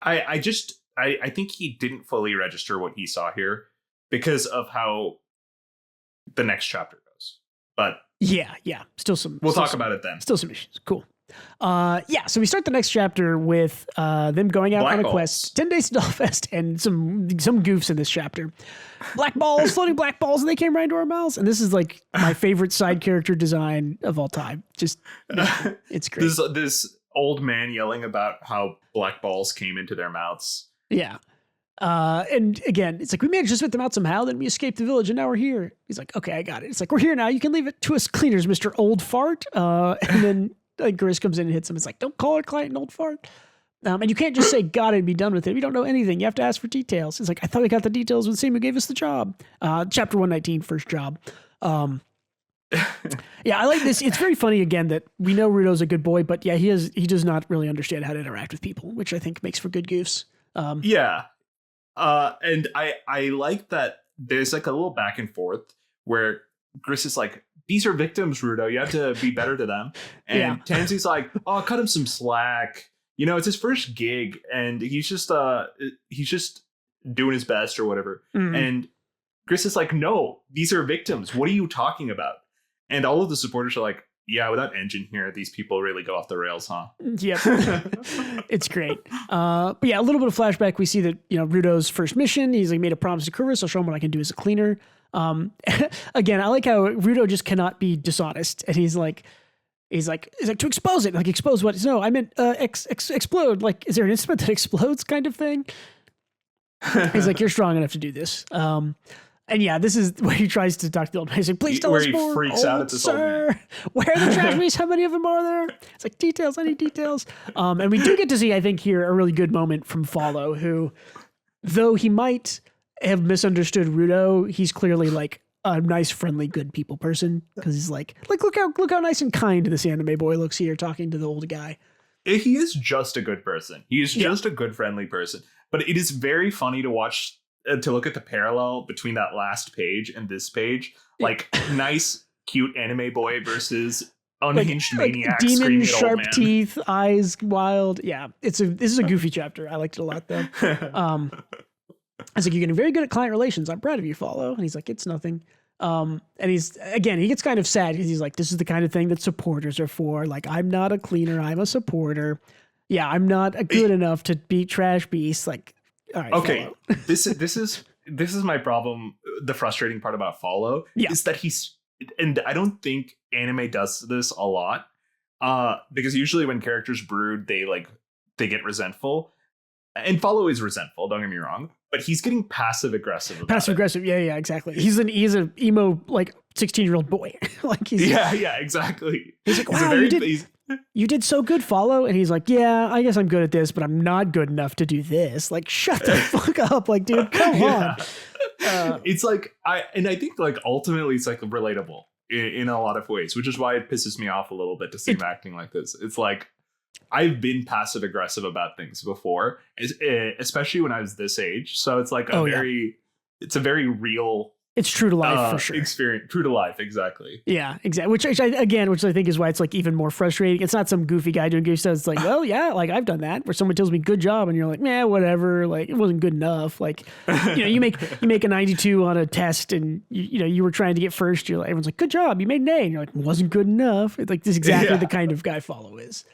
I think he didn't fully register what he saw here because of how the next chapter goes. But yeah, still we'll talk about it then. Still some issues. Cool. So we start the next chapter with them going out Black on a balls. quest, 10 days to Dollfest, and some goofs in this chapter. Black balls, floating black balls, and they came right into our mouths. And this is like my favorite side character design of all time. Just, it's great. This old man yelling about how black balls came into their mouths. Yeah. And again, it's like, we managed to spit them out somehow, then we escaped the village and now we're here. He's like, okay, I got it. It's like, we're here now. You can leave it to us cleaners, Mr. Old Fart. And then Gris comes in and hits him. It's like, don't call our client an old fart. And you can't just say got it and be done with it. We don't know anything. You have to ask for details. It's like, I thought we got the details with the same who gave us the job. Chapter 119, first job. Yeah, I like this. It's very funny again that we know Rudo's a good boy, but yeah, he does not really understand how to interact with people, which I think makes for good goofs. And I like that there's like a little back and forth where Gris is like, these are victims, Rudo. You have to be better to them. And Tansy's like, oh, cut him some slack. You know, it's his first gig and he's just doing his best or whatever. Mm-hmm. And Gris is like, no, these are victims. What are you talking about? And all of the supporters are like, yeah, without Engine here, these people really go off the rails, huh? Yep. It's great. But yeah, a little bit of flashback. We see that, you know, Rudo's first mission, he's like made a promise to Kuris. I'll show him what I can do as a cleaner. Again, I like how Rudo just cannot be dishonest. And he's like, to expose it. Like, expose what? No, I meant explode. Like, is there an instrument that explodes kind of thing? He's like, you're strong enough to do this. And yeah, this is where he tries to talk to the old man. He's like, please tell us more. Where he freaks out at this old man. Where are the trash beasts? How many of them are there? It's like, details, I need details. And we do get to see, I think, here a really good moment from Follow, who, though he might have misunderstood Rudo, he's clearly like a nice, friendly, good people person. Because he's like, look how nice and kind this anime boy looks here talking to the old guy. He is just a good person. He is just a good, friendly person. But it is very funny to watch, to look at the parallel between that last page and this page. Like, nice, cute anime boy versus unhinged maniac demon, screaming at sharp old man. teeth, eyes wild. Yeah, this is a goofy chapter. I liked it a lot, though. I was like, you're getting very good at client relations. I'm proud of you, Follow. And he's like, it's nothing. And he gets kind of sad because he's like, this is the kind of thing that supporters are for. Like, I'm not a cleaner, I'm a supporter. Yeah, I'm not good enough to beat trash beasts. Like, all right, okay, Follow. this is my problem. The frustrating part about Follow is that and I don't think anime does this a lot, because usually when characters brood, they get resentful, and Follow is resentful. Don't get me wrong, but he's getting passive aggressive. Yeah, exactly. He's an emo like 16-year-old boy. Like he's exactly. He's like, wow, you did so good, Follow. And he's like, yeah, I guess I'm good at this, but I'm not good enough to do this. Like, shut the fuck up. Like, dude, come on. It's like, I think like ultimately it's like relatable in a lot of ways, which is why it pisses me off a little bit to see him acting like this. It's like, I've been passive aggressive about things before, especially when I was this age. So it's like it's a very real, it's true to life for sure. Experience, true to life, exactly. Yeah, exactly. Which I think is why it's like even more frustrating. It's not some goofy guy doing goofy stuff. It's like, well, yeah, like I've done that. Where someone tells me good job, and you're like, nah, whatever. Like it wasn't good enough. Like, you make a 92 on a test, and you were trying to get first. You're like, everyone's like, good job, you made an A, and you're like, wasn't good enough. It's like this is exactly the kind of guy Follow is.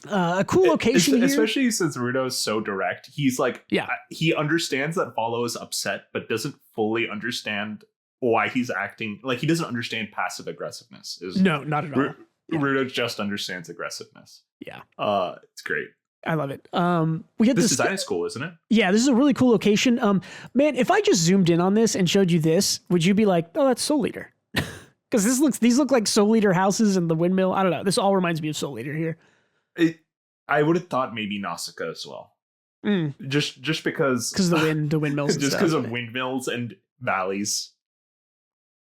A cool location here. Especially since Rudo is so direct. He's like, he understands that Follow is upset, but doesn't fully understand why he's acting. Like, he doesn't understand passive aggressiveness. No, not at all. Rudo just understands aggressiveness. Yeah. It's great. I love it. This design is cool, isn't it? Yeah, this is a really cool location. Man, if I just zoomed in on this and showed you this, would you be like, oh, that's Soul Eater? Because these look like Soul Eater houses and the windmill. I don't know. This all reminds me of Soul Eater here. I would have thought maybe Nausicaa as well. Just because the windmills. Just because of windmills and valleys.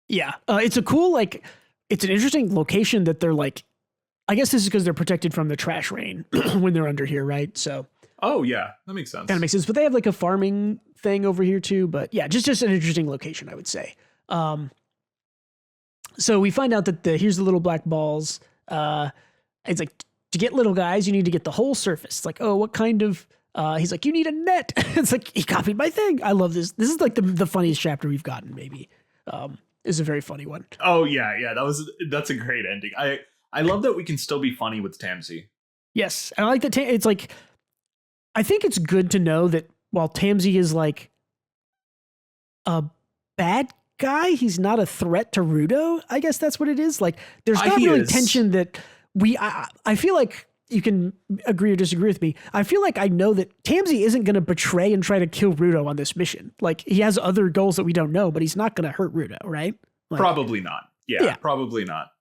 Yeah, it's a cool it's an interesting location that they're like. I guess this is because they're protected from the trash rain when they're under here, right? So. Oh yeah, that makes sense. Kind of makes sense, but they have like a farming thing over here too. But yeah, just an interesting location, I would say. So we find out that here's the little black balls. It's like, to get little guys, you need to get the whole surface. It's like, oh, what kind of, he's like, you need a net. It's like, he copied my thing. I love this. This is like the funniest chapter we've gotten, maybe. It's a very funny one. Oh yeah. That's a great ending. I love that we can still be funny with Tamsi. Yes. And I like that. It's like, I think it's good to know that while Tamsi is like a bad guy, he's not a threat to Rudo. I guess that's what it is. Like, there's not really tension that I feel like you can agree or disagree with me. I feel like I know that Tamsi isn't going to betray and try to kill Rudo on this mission. Like, he has other goals that we don't know, but he's not going to hurt Rudo, right? Like, probably not. Yeah, probably not.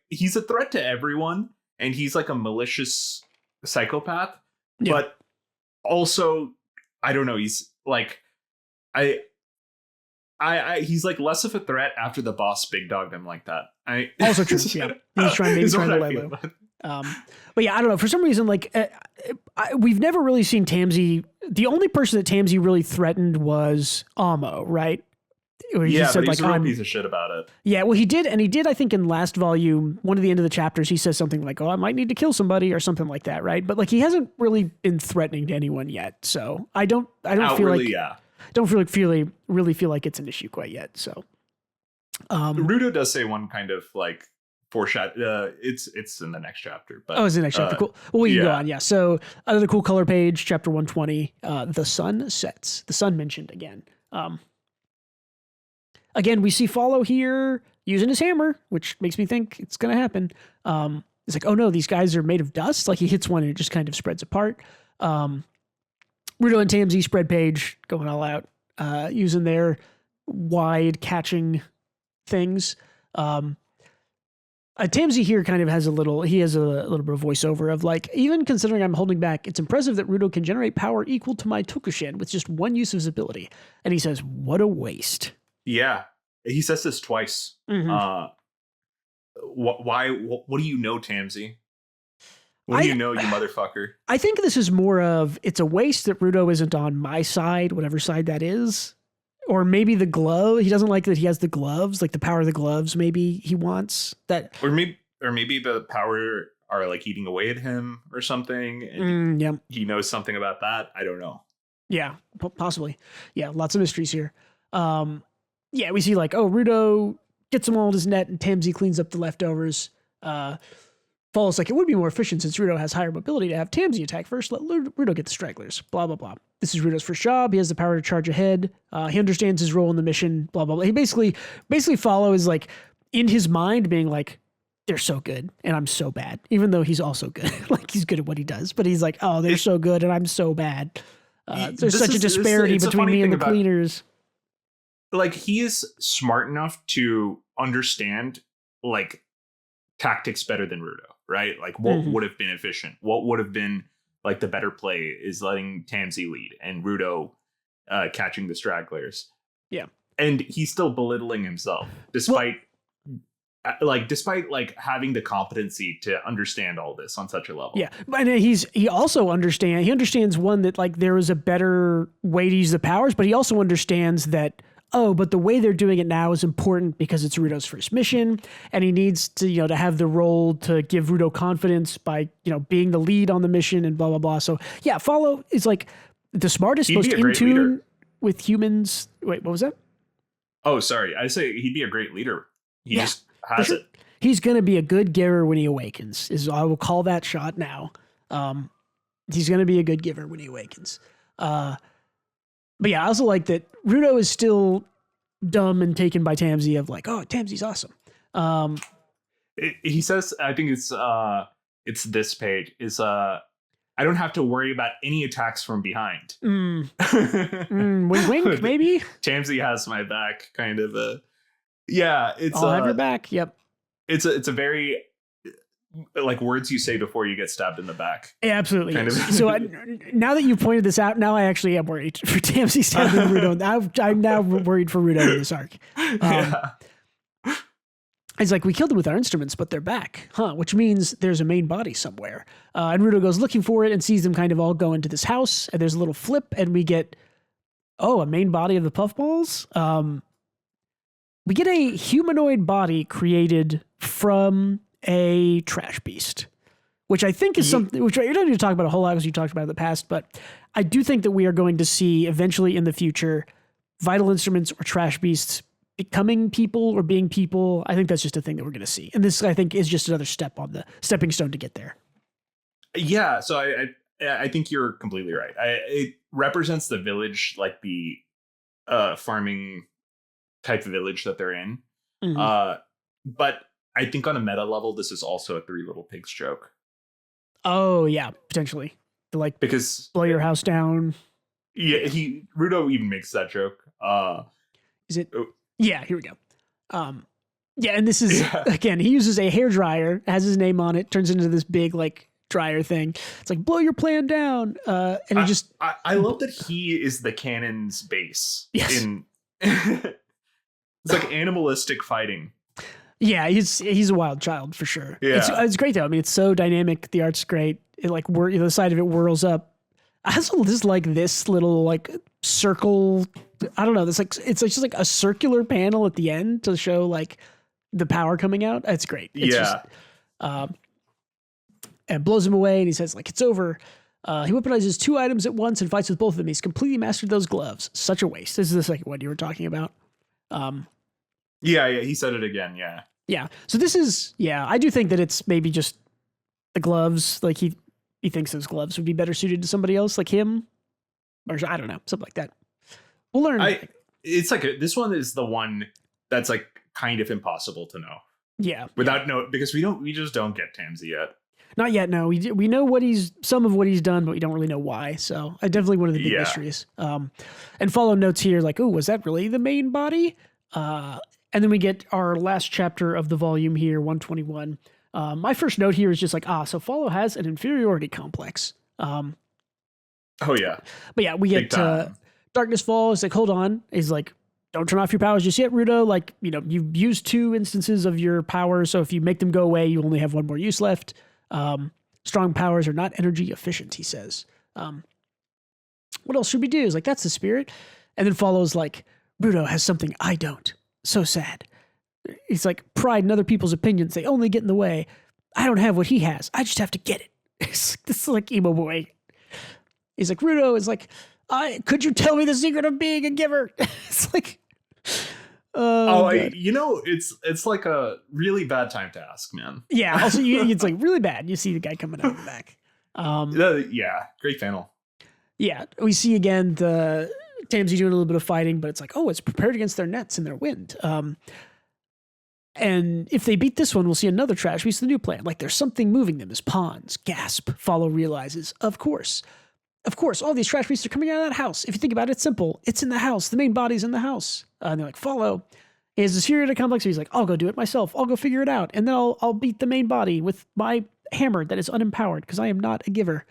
He's a threat to everyone, and he's like a malicious psychopath. Yeah. But also, I don't know. He's like, he's like less of a threat after the boss big dogged him like that. Also true. Yeah, he's trying to lay low. But yeah, I don't know. For some reason, like we've never really seen Tamsi. The only person that Tamsi really threatened was Amo, right? Where he said, but he's like, a real piece of shit about it. Yeah, well, he did, I think in last volume, one of the end of the chapters, he says something like, "Oh, I might need to kill somebody" or something like that, right? But like, he hasn't really been threatening to anyone yet, so I don't feel like, don't really feel like it's an issue quite yet. So, Rudo does say one kind of like foreshadow. It's in the next chapter, but it's the next chapter. Cool. Well, we can go on. Yeah. So another cool color page, chapter 120. The sun sets. The sun mentioned again. Again, we see Follow here using his hammer, which makes me think it's going to happen. It's like, oh no, these guys are made of dust. Like he hits one and it just kind of spreads apart. Rudo and Tamsi spread page going all out, using their wide catching things. Tamsi here kind of has a little bit of voiceover of like, even considering I'm holding back, it's impressive that Rudo can generate power equal to my Tokushin with just one use of his ability. And he says, what a waste. Yeah, he says this twice. Mm-hmm. Why? What do you know, Tamsi? What do you know, you motherfucker? I think this is more of, it's a waste that Rudo isn't on my side, whatever side that is. Or maybe the glove. He doesn't like that he has the gloves, like the power of the gloves. Maybe he wants that. Or maybe the power are like eating away at him or something. And he knows something about that. I don't know. Yeah, possibly. Yeah, lots of mysteries here. Yeah, we see like, oh, Rudo gets them all in his net and Tamsi cleans up the leftovers. Follows like, it would be more efficient since Rudo has higher mobility to have Tamsi attack first. Let Rudo get the stragglers. Blah, blah, blah. This is Rudo's first job. He has the power to charge ahead. He understands his role in the mission. Blah, blah, blah. He basically Follow is like in his mind being like, they're so good and I'm so bad. Even though he's also good. Like he's good at what he does. But he's like, oh, they're so good and I'm so bad. There's such a disparity between me and the cleaners. Like he is smart enough to understand like tactics better than Rudo, right? Like what would have been efficient? What would have been like the better play is letting Tamsi lead and Rudo catching the stragglers. Yeah. And he's still belittling himself despite having the competency to understand all this on such a level. Yeah. But he also understands one that like there is a better way to use the powers, but he also understands that, oh, but the way they're doing it now is important because it's Rudo's first mission, and he needs to, to have the role to give Rudo confidence by, being the lead on the mission and blah, blah, blah. So yeah, Follow is like the smartest, most in tune with humans. Wait, what was that? Oh, sorry. I say he'd be a great leader. He just has it. He's going to be a good giver when he awakens. I will call that shot now. He's going to be a good giver when he awakens. But yeah, I also like that Rudo is still dumb and taken by Tamsi of like, oh, Tamsi's awesome. He says, I think it's this page, is I don't have to worry about any attacks from behind. Wink, wink, maybe? Tamsi has my back, kind of a... Yeah, it's... I'll have your back, yep. It's a very... like words you say before you get stabbed in the back. Yeah, absolutely. Kind of. So now that you pointed this out, now I actually am worried for Tamsi stabbing Rudo. I'm now worried for Rudo in this arc. It's like, we killed them with our instruments, but they're back. Which means there's a main body somewhere. And Rudo goes looking for it and sees them kind of all go into this house. And there's a little flip and we get, a main body of the puffballs. We get a humanoid body created from a trash beast, which I think is something which you don't need to talk about a whole lot because you talked about it in the past, but I do think that we are going to see eventually in the future Vital Instruments or trash beasts becoming people or being people. I think that's just a thing that we're going to see. And this, I think, is just another step on the stepping stone to get there. Yeah. So I think you're completely right. It represents the village, like the farming type of village that they're in. Mm-hmm. But I think on a meta level, this is also a Three Little Pigs joke. Oh yeah, potentially. Like, because blow your house down. Yeah, Rudo even makes that joke. Is it? Oh. Yeah, here we go. Yeah, and this is again, he uses a hairdryer, has his name on it, turns into this big like dryer thing. It's like blow your plan down. And he just I love that he is the cannon's base. Yes. It's like animalistic fighting. Yeah, he's a wild child for sure. Yeah. It's great though. I mean, it's so dynamic. The art's great. It like the side of it whirls up. I also just like this little like circle. I don't know. This like it's just like a circular panel at the end to show like the power coming out. It's great. It's just, and blows him away, and he says like it's over. He weaponizes 2 items at once and fights with both of them. He's completely mastered those gloves. Such a waste. This is the second one you were talking about. Yeah, he said it again. Yeah. So this is I do think that it's maybe just the gloves. Like he thinks those gloves would be better suited to somebody else like him, or I don't know, something like that. We'll learn. It's like this one is the one that's like kind of impossible to know. Yeah. Because we just don't get Tamsi yet. Not yet. No, we know some of what he's done, but we don't really know why. So definitely one of the big mysteries. And follow notes here like, oh, was that really the main body? And then we get our last chapter of the volume here, 121. My first note here is just like, so Follow has an inferiority complex. Oh yeah. But yeah, we get Darkness Falls. Like, hold on. He's like, don't turn off your powers just yet, Rudo. Like, you've used 2 instances of your powers, so if you make them go away, you only have 1 more use left. Strong powers are not energy efficient, he says. What else should we do? He's like, that's the spirit. And then Follow's like, Rudo has something I don't. So sad. He's like, pride in other people's opinions, they only get in the way. I don't have what he has. I just have to get it. This is like emo boy. He's like, Rudo is like, could you tell me the secret of being a giver? It's like, it's like a really bad time to ask, man. Yeah. Also, it's like really bad. You see the guy coming out of the back. Great panel. Yeah, we see again the Tamsi doing a little bit of fighting, but it's like, it's prepared against their nets and their wind. And if they beat this one, we'll see another trash piece of the new plan. Like there's something moving them as pawns. Gasp. Follow realizes. Of course, all these trash pieces are coming out of that house. If you think about it, it's simple. It's in the house. The main body's in the house. And they're like, Follow. He has this inferiority complex. So he's like, I'll go do it myself. I'll go figure it out. And then I'll beat the main body with my hammer that is unempowered because I am not a giver.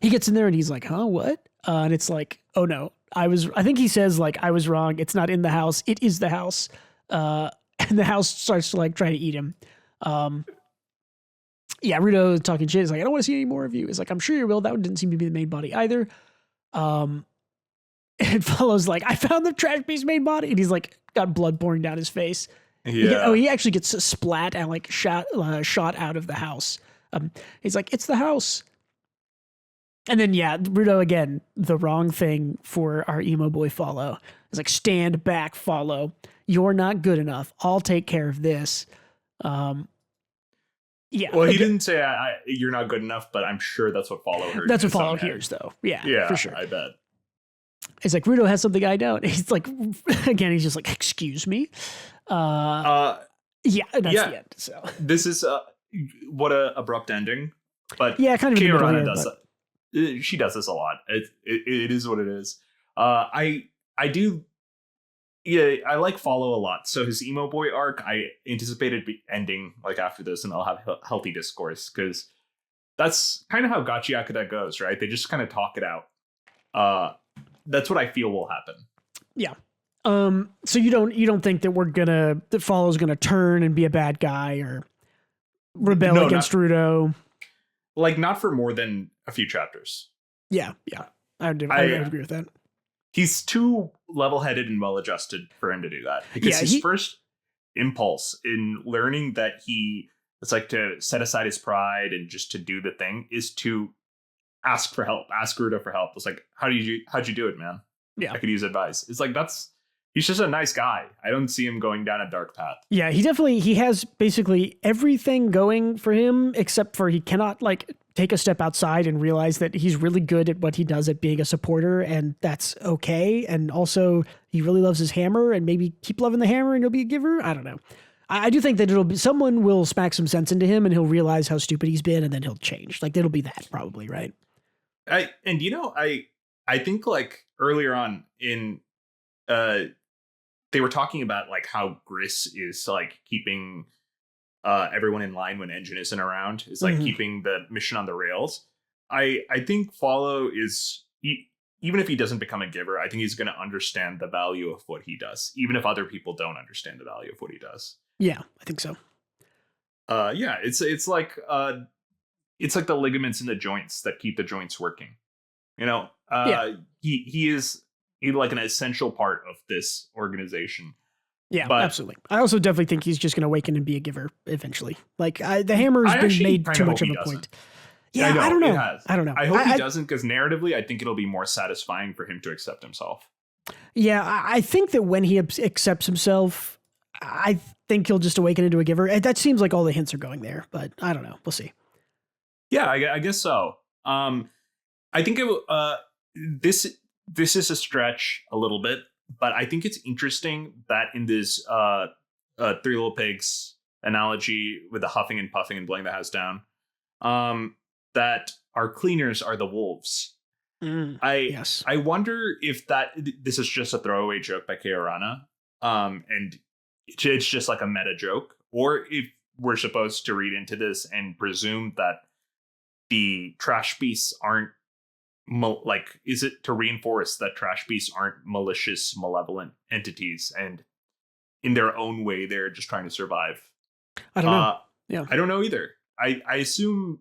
He gets in there and he's like, huh, what? And it's like, oh no, I think he says like, I was wrong. It's not in the house. It is the house. And the house starts to like try to eat him. Rudo talking shit. He's like, I don't want to see any more of you. It's like, I'm sure you will. That one didn't seem to be the main body either. And Follow's like, I found the trash piece main body. And he's like, got blood pouring down his face. Yeah. He actually gets splat and like shot out of the house. He's like, it's the house. And then, Rudo, again, the wrong thing for our emo boy Follow. It's like, stand back, Follow. You're not good enough. I'll take care of this. Well, he didn't say you're not good enough, but I'm sure that's what Follow heard. That's what Follow hears, though. Yeah, for sure. I bet. It's like, Rudo has something I don't. He's like, again, he's just like, excuse me. That's the end. So this is what a abrupt ending. But kind of Urana does that. She does this a lot. It is what it is. I do. Yeah, I like Follow a lot. So his emo boy arc, I anticipated ending like after this, and they'll have healthy discourse because that's kind of how GACHIAKUTA goes, right? They just kind of talk it out. That's what I feel will happen. Yeah. So you don't think that Follow's gonna turn and be a bad guy or rebel against Rudo? Like not for more than a few chapters. Yeah. I would agree with that. He's too level-headed and well-adjusted for him to do that. Because his first impulse in learning that it's like to set aside his pride and just to do the thing is to ask for help. Ask Rudo for help. It's like, how'd you do it, man? Yeah. I could use advice. It's like, that's He's just a nice guy. I don't see him going down a dark path. Yeah, he has basically everything going for him, except for he cannot like take a step outside and realize that he's really good at what he does at being a supporter, and that's okay. And also he really loves his hammer, and maybe keep loving the hammer and he'll be a giver. I don't know. I do think that someone will smack some sense into him and he'll realize how stupid he's been, and then he'll change. Like it'll be that probably, right? I think like earlier on in they were talking about like how Gris is like keeping everyone in line when Engine isn't around. It's like keeping the mission on the rails. I think Follow is even if he doesn't become a giver, I think he's going to understand the value of what he does, even if other people don't understand the value of what he does. Yeah, I think so. Yeah, it's like the ligaments in the joints that keep the joints working. You know, he is like an essential part of this organization. Yeah, but absolutely. I also definitely think he's just going to awaken and be a giver eventually. Like the hammer's been made too much of a point. Yeah, I don't know. I don't know. I hope he doesn't, because narratively, I think it'll be more satisfying for him to accept himself. Yeah, I think that when he accepts himself, I think he'll just awaken into a giver. That seems like all the hints are going there, but I don't know. We'll see. Yeah, I guess so. I think this is a stretch a little bit, but I think it's interesting that in this Three Little Pigs analogy with the huffing and puffing and blowing the house down, that our cleaners are the wolves. I wonder if this is just a throwaway joke by Urana, and it's just like a meta joke, or if we're supposed to read into this and presume that the trash beasts aren't is it to reinforce that trash beasts aren't malicious, malevolent entities, and in their own way they're just trying to survive? I don't know. Yeah, I don't know either. I assume,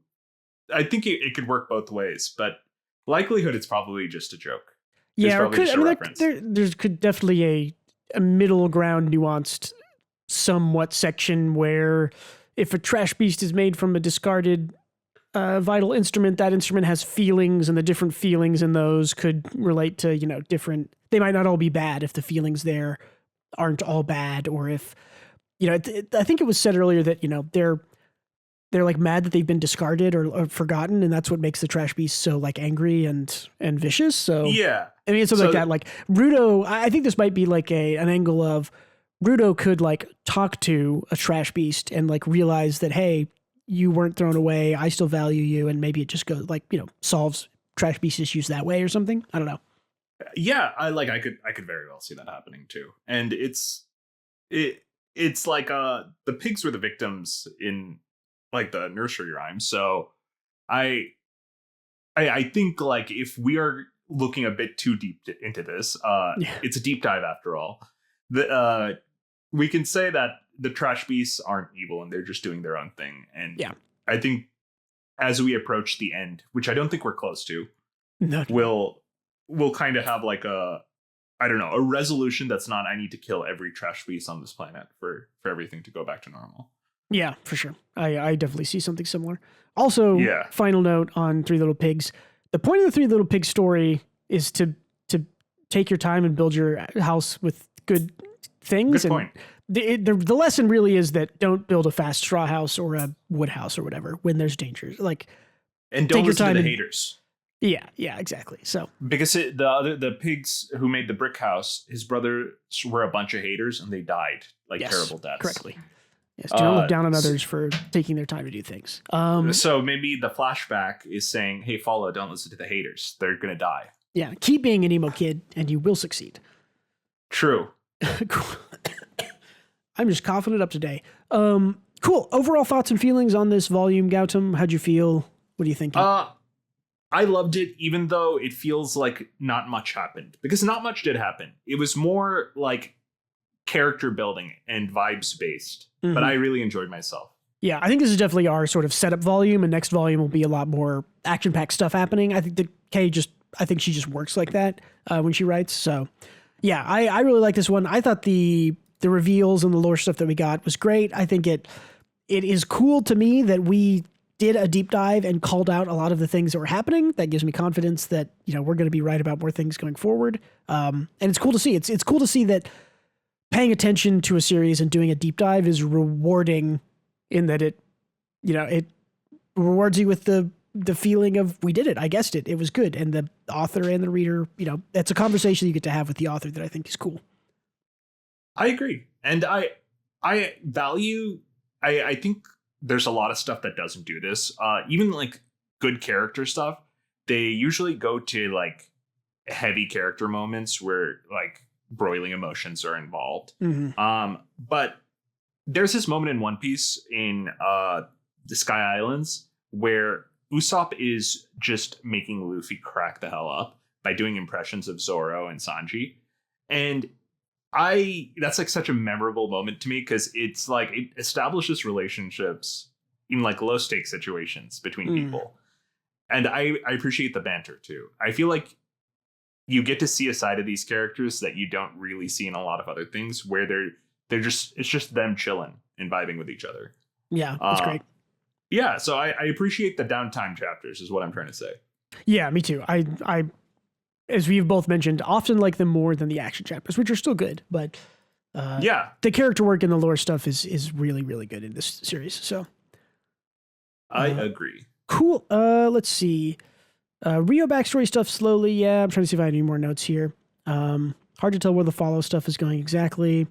I think it could work both ways, but likelihood it's probably just a joke. Yeah, there's could definitely a middle ground, nuanced, somewhat section where if a trash beast is made from a discarded vital instrument, that instrument has feelings, and the different feelings in those could relate to, different, they might not all be bad if the feelings there aren't all bad, or if, I think it was said earlier that, they're like mad that they've been discarded or forgotten, and that's what makes the trash beast so like angry and vicious. So yeah, I mean, it's something like that. Like Rudo, I think this might be like an angle of Rudo could like talk to a trash beast and like realize that, hey, you weren't thrown away, I still value you, and maybe it just goes like, solves trash beast issues that way or something. I don't know. Yeah, I could very well see that happening too. And it's like the pigs were the victims in like the nursery rhyme. So I think like if we are looking a bit too deep into this, it's a deep dive after all. We can say that the trash beasts aren't evil and they're just doing their own thing. And yeah, I think as we approach the end, which I don't think we're close to, we'll kind of have like a resolution that's not, I need to kill every trash beast on this planet for everything to go back to normal. Yeah, for sure. I definitely see something similar. Also, final note on Three Little Pigs. The point of the Three Little Pigs story is to take your time and build your house with good things. Good point. The lesson really is that don't build a fast straw house or a wood house or whatever when there's dangers. Like, and don't listen to the haters. Yeah, exactly. So because the pigs who made the brick house, his brothers were a bunch of haters and they died terrible deaths. Correctly. Yes, don't look down on others for taking their time to do things. So maybe the flashback is saying, hey, Follow, don't listen to the haters. They're going to die. Yeah, keep being an emo kid and you will succeed. True. I'm just coughing it up today. Cool. Overall thoughts and feelings on this volume, Gautam. How'd you feel? What do you think? I loved it, even though it feels like not much happened. Because not much did happen. It was more like character building and vibes based. Mm-hmm. But I really enjoyed myself. Yeah, I think this is definitely our sort of setup volume, and next volume will be a lot more action-packed stuff happening. I think that I think she just works like that when she writes. So yeah, I really like this one. I thought the reveals and the lore stuff that we got was great. I think it is cool to me that we did a deep dive and called out a lot of the things that were happening. That gives me confidence that, we're going to be right about more things going forward. And it's cool to see. It's cool to see that paying attention to a series and doing a deep dive is rewarding in that it rewards you with the feeling of, we did it. I guessed it. It was good. And the author and the reader, that's a conversation you get to have with the author that I think is cool. I agree. And I value, I think there's a lot of stuff that doesn't do this. Even like good character stuff, they usually go to like heavy character moments where like broiling emotions are involved. Mm-hmm. But there's this moment in One Piece in the Sky Islands where Usopp is just making Luffy crack the hell up by doing impressions of Zoro and Sanji. And that's like such a memorable moment to me because it's like it establishes relationships in like low stakes situations between people. And I appreciate the banter too. I feel like you get to see a side of these characters that you don't really see in a lot of other things where it's just them chilling and vibing with each other. Yeah, that's great. Yeah, so I appreciate the downtime chapters is what I'm trying to say. Yeah, me too. I as we've both mentioned, often like them more than the action chapters, which are still good, but the character work and the lore stuff is really, really good in this series. So I agree. Cool. Let's see. Rio backstory stuff slowly. Yeah, I'm trying to see if I have any more notes here. Hard to tell where the follow stuff is going exactly.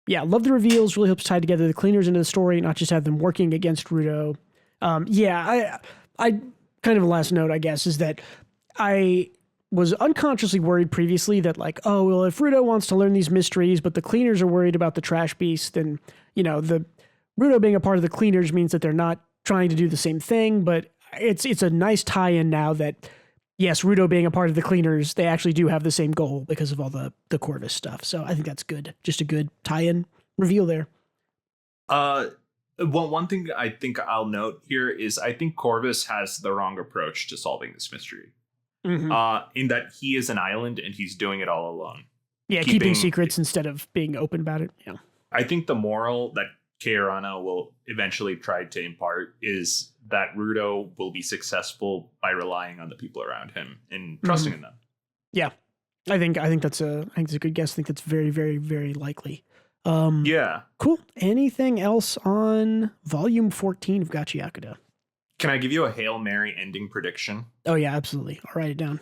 Yeah, love the reveals. Really helps tie together the cleaners into the story, not just have them working against Rudo. I kind of a last note, I guess, is that I was unconsciously worried previously that like, oh, well, if Rudo wants to learn these mysteries, but the cleaners are worried about the trash beast, then, the Rudo being a part of the cleaners means that they're not trying to do the same thing. But it's a nice tie-in now that, yes, Rudo being a part of the cleaners, they actually do have the same goal because of all the Corvus stuff. So I think that's good. Just a good tie-in reveal there. One thing I think I'll note here is I think Corvus has the wrong approach to solving this mystery. Mm-hmm. In that he is an island and he's doing it all alone. Yeah, keeping secrets instead of being open about it. Yeah. I think the moral that Urana will eventually try to impart is that Rudo will be successful by relying on the people around him and trusting in them. Yeah. I think that's a good guess. I think that's very, very, very likely. Yeah. Cool. Anything else on volume 14 of GACHIAKUTA? Can I give you a Hail Mary ending prediction? Oh, yeah, absolutely. I'll write it down.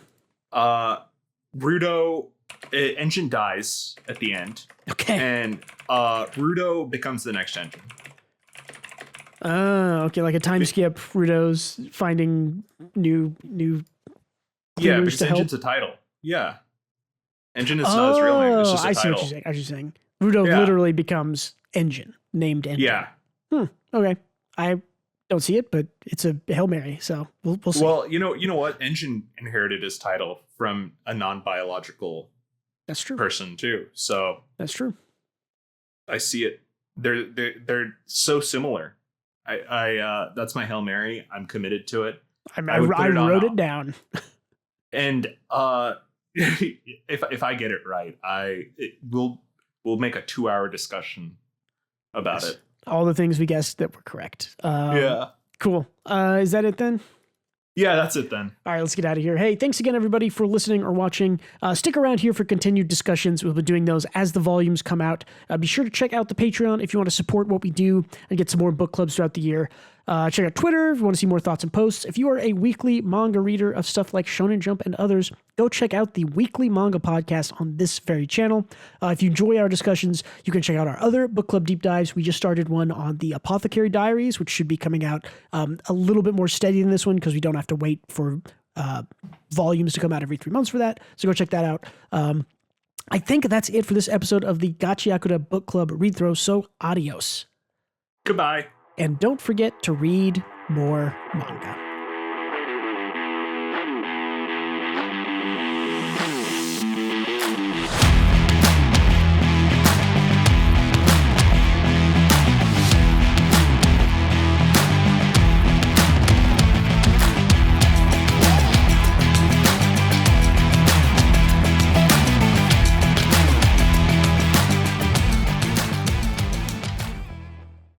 Rudo, Engine dies at the end. Okay. And Rudo becomes the next engine. Okay, like a time skip. Rudo's finding new yeah, because Engine's a title. Yeah. Engine is not his real name. It's just a title. I see what you're saying. Rudo literally becomes Engine, named Engine. Yeah. Okay. I don't see it, but it's a Hail Mary, so we'll see. Well, you know what? Engine inherited his title from a non-biological That's true. person too. So that's true. I see it. They're so similar. I that's my Hail Mary. I'm committed to it. I wrote it down. And if I get it right, we'll make a 2-hour discussion about it. All the things we guessed that were correct. Yeah. Cool. Is that it then? Yeah, that's it then. All right, let's get out of here. Hey, thanks again, everybody, for listening or watching. Stick around here for continued discussions. We'll be doing those as the volumes come out. Be sure to check out the Patreon if you want to support what we do and get some more book clubs throughout the year. Check out Twitter if you want to see more thoughts and posts. If you are a weekly manga reader of stuff like Shonen Jump and others, go check out the Weekly Manga Podcast on this very channel. If you enjoy our discussions, you can check out our other book club deep dives. We just started one on the Apothecary Diaries, which should be coming out a little bit more steady than this one because we don't have to wait for volumes to come out every 3 months for that. So go check that out. I think that's it for this episode of the GACHIAKUTA Book Club Read Throw. So adios. Goodbye. And don't forget to read more manga.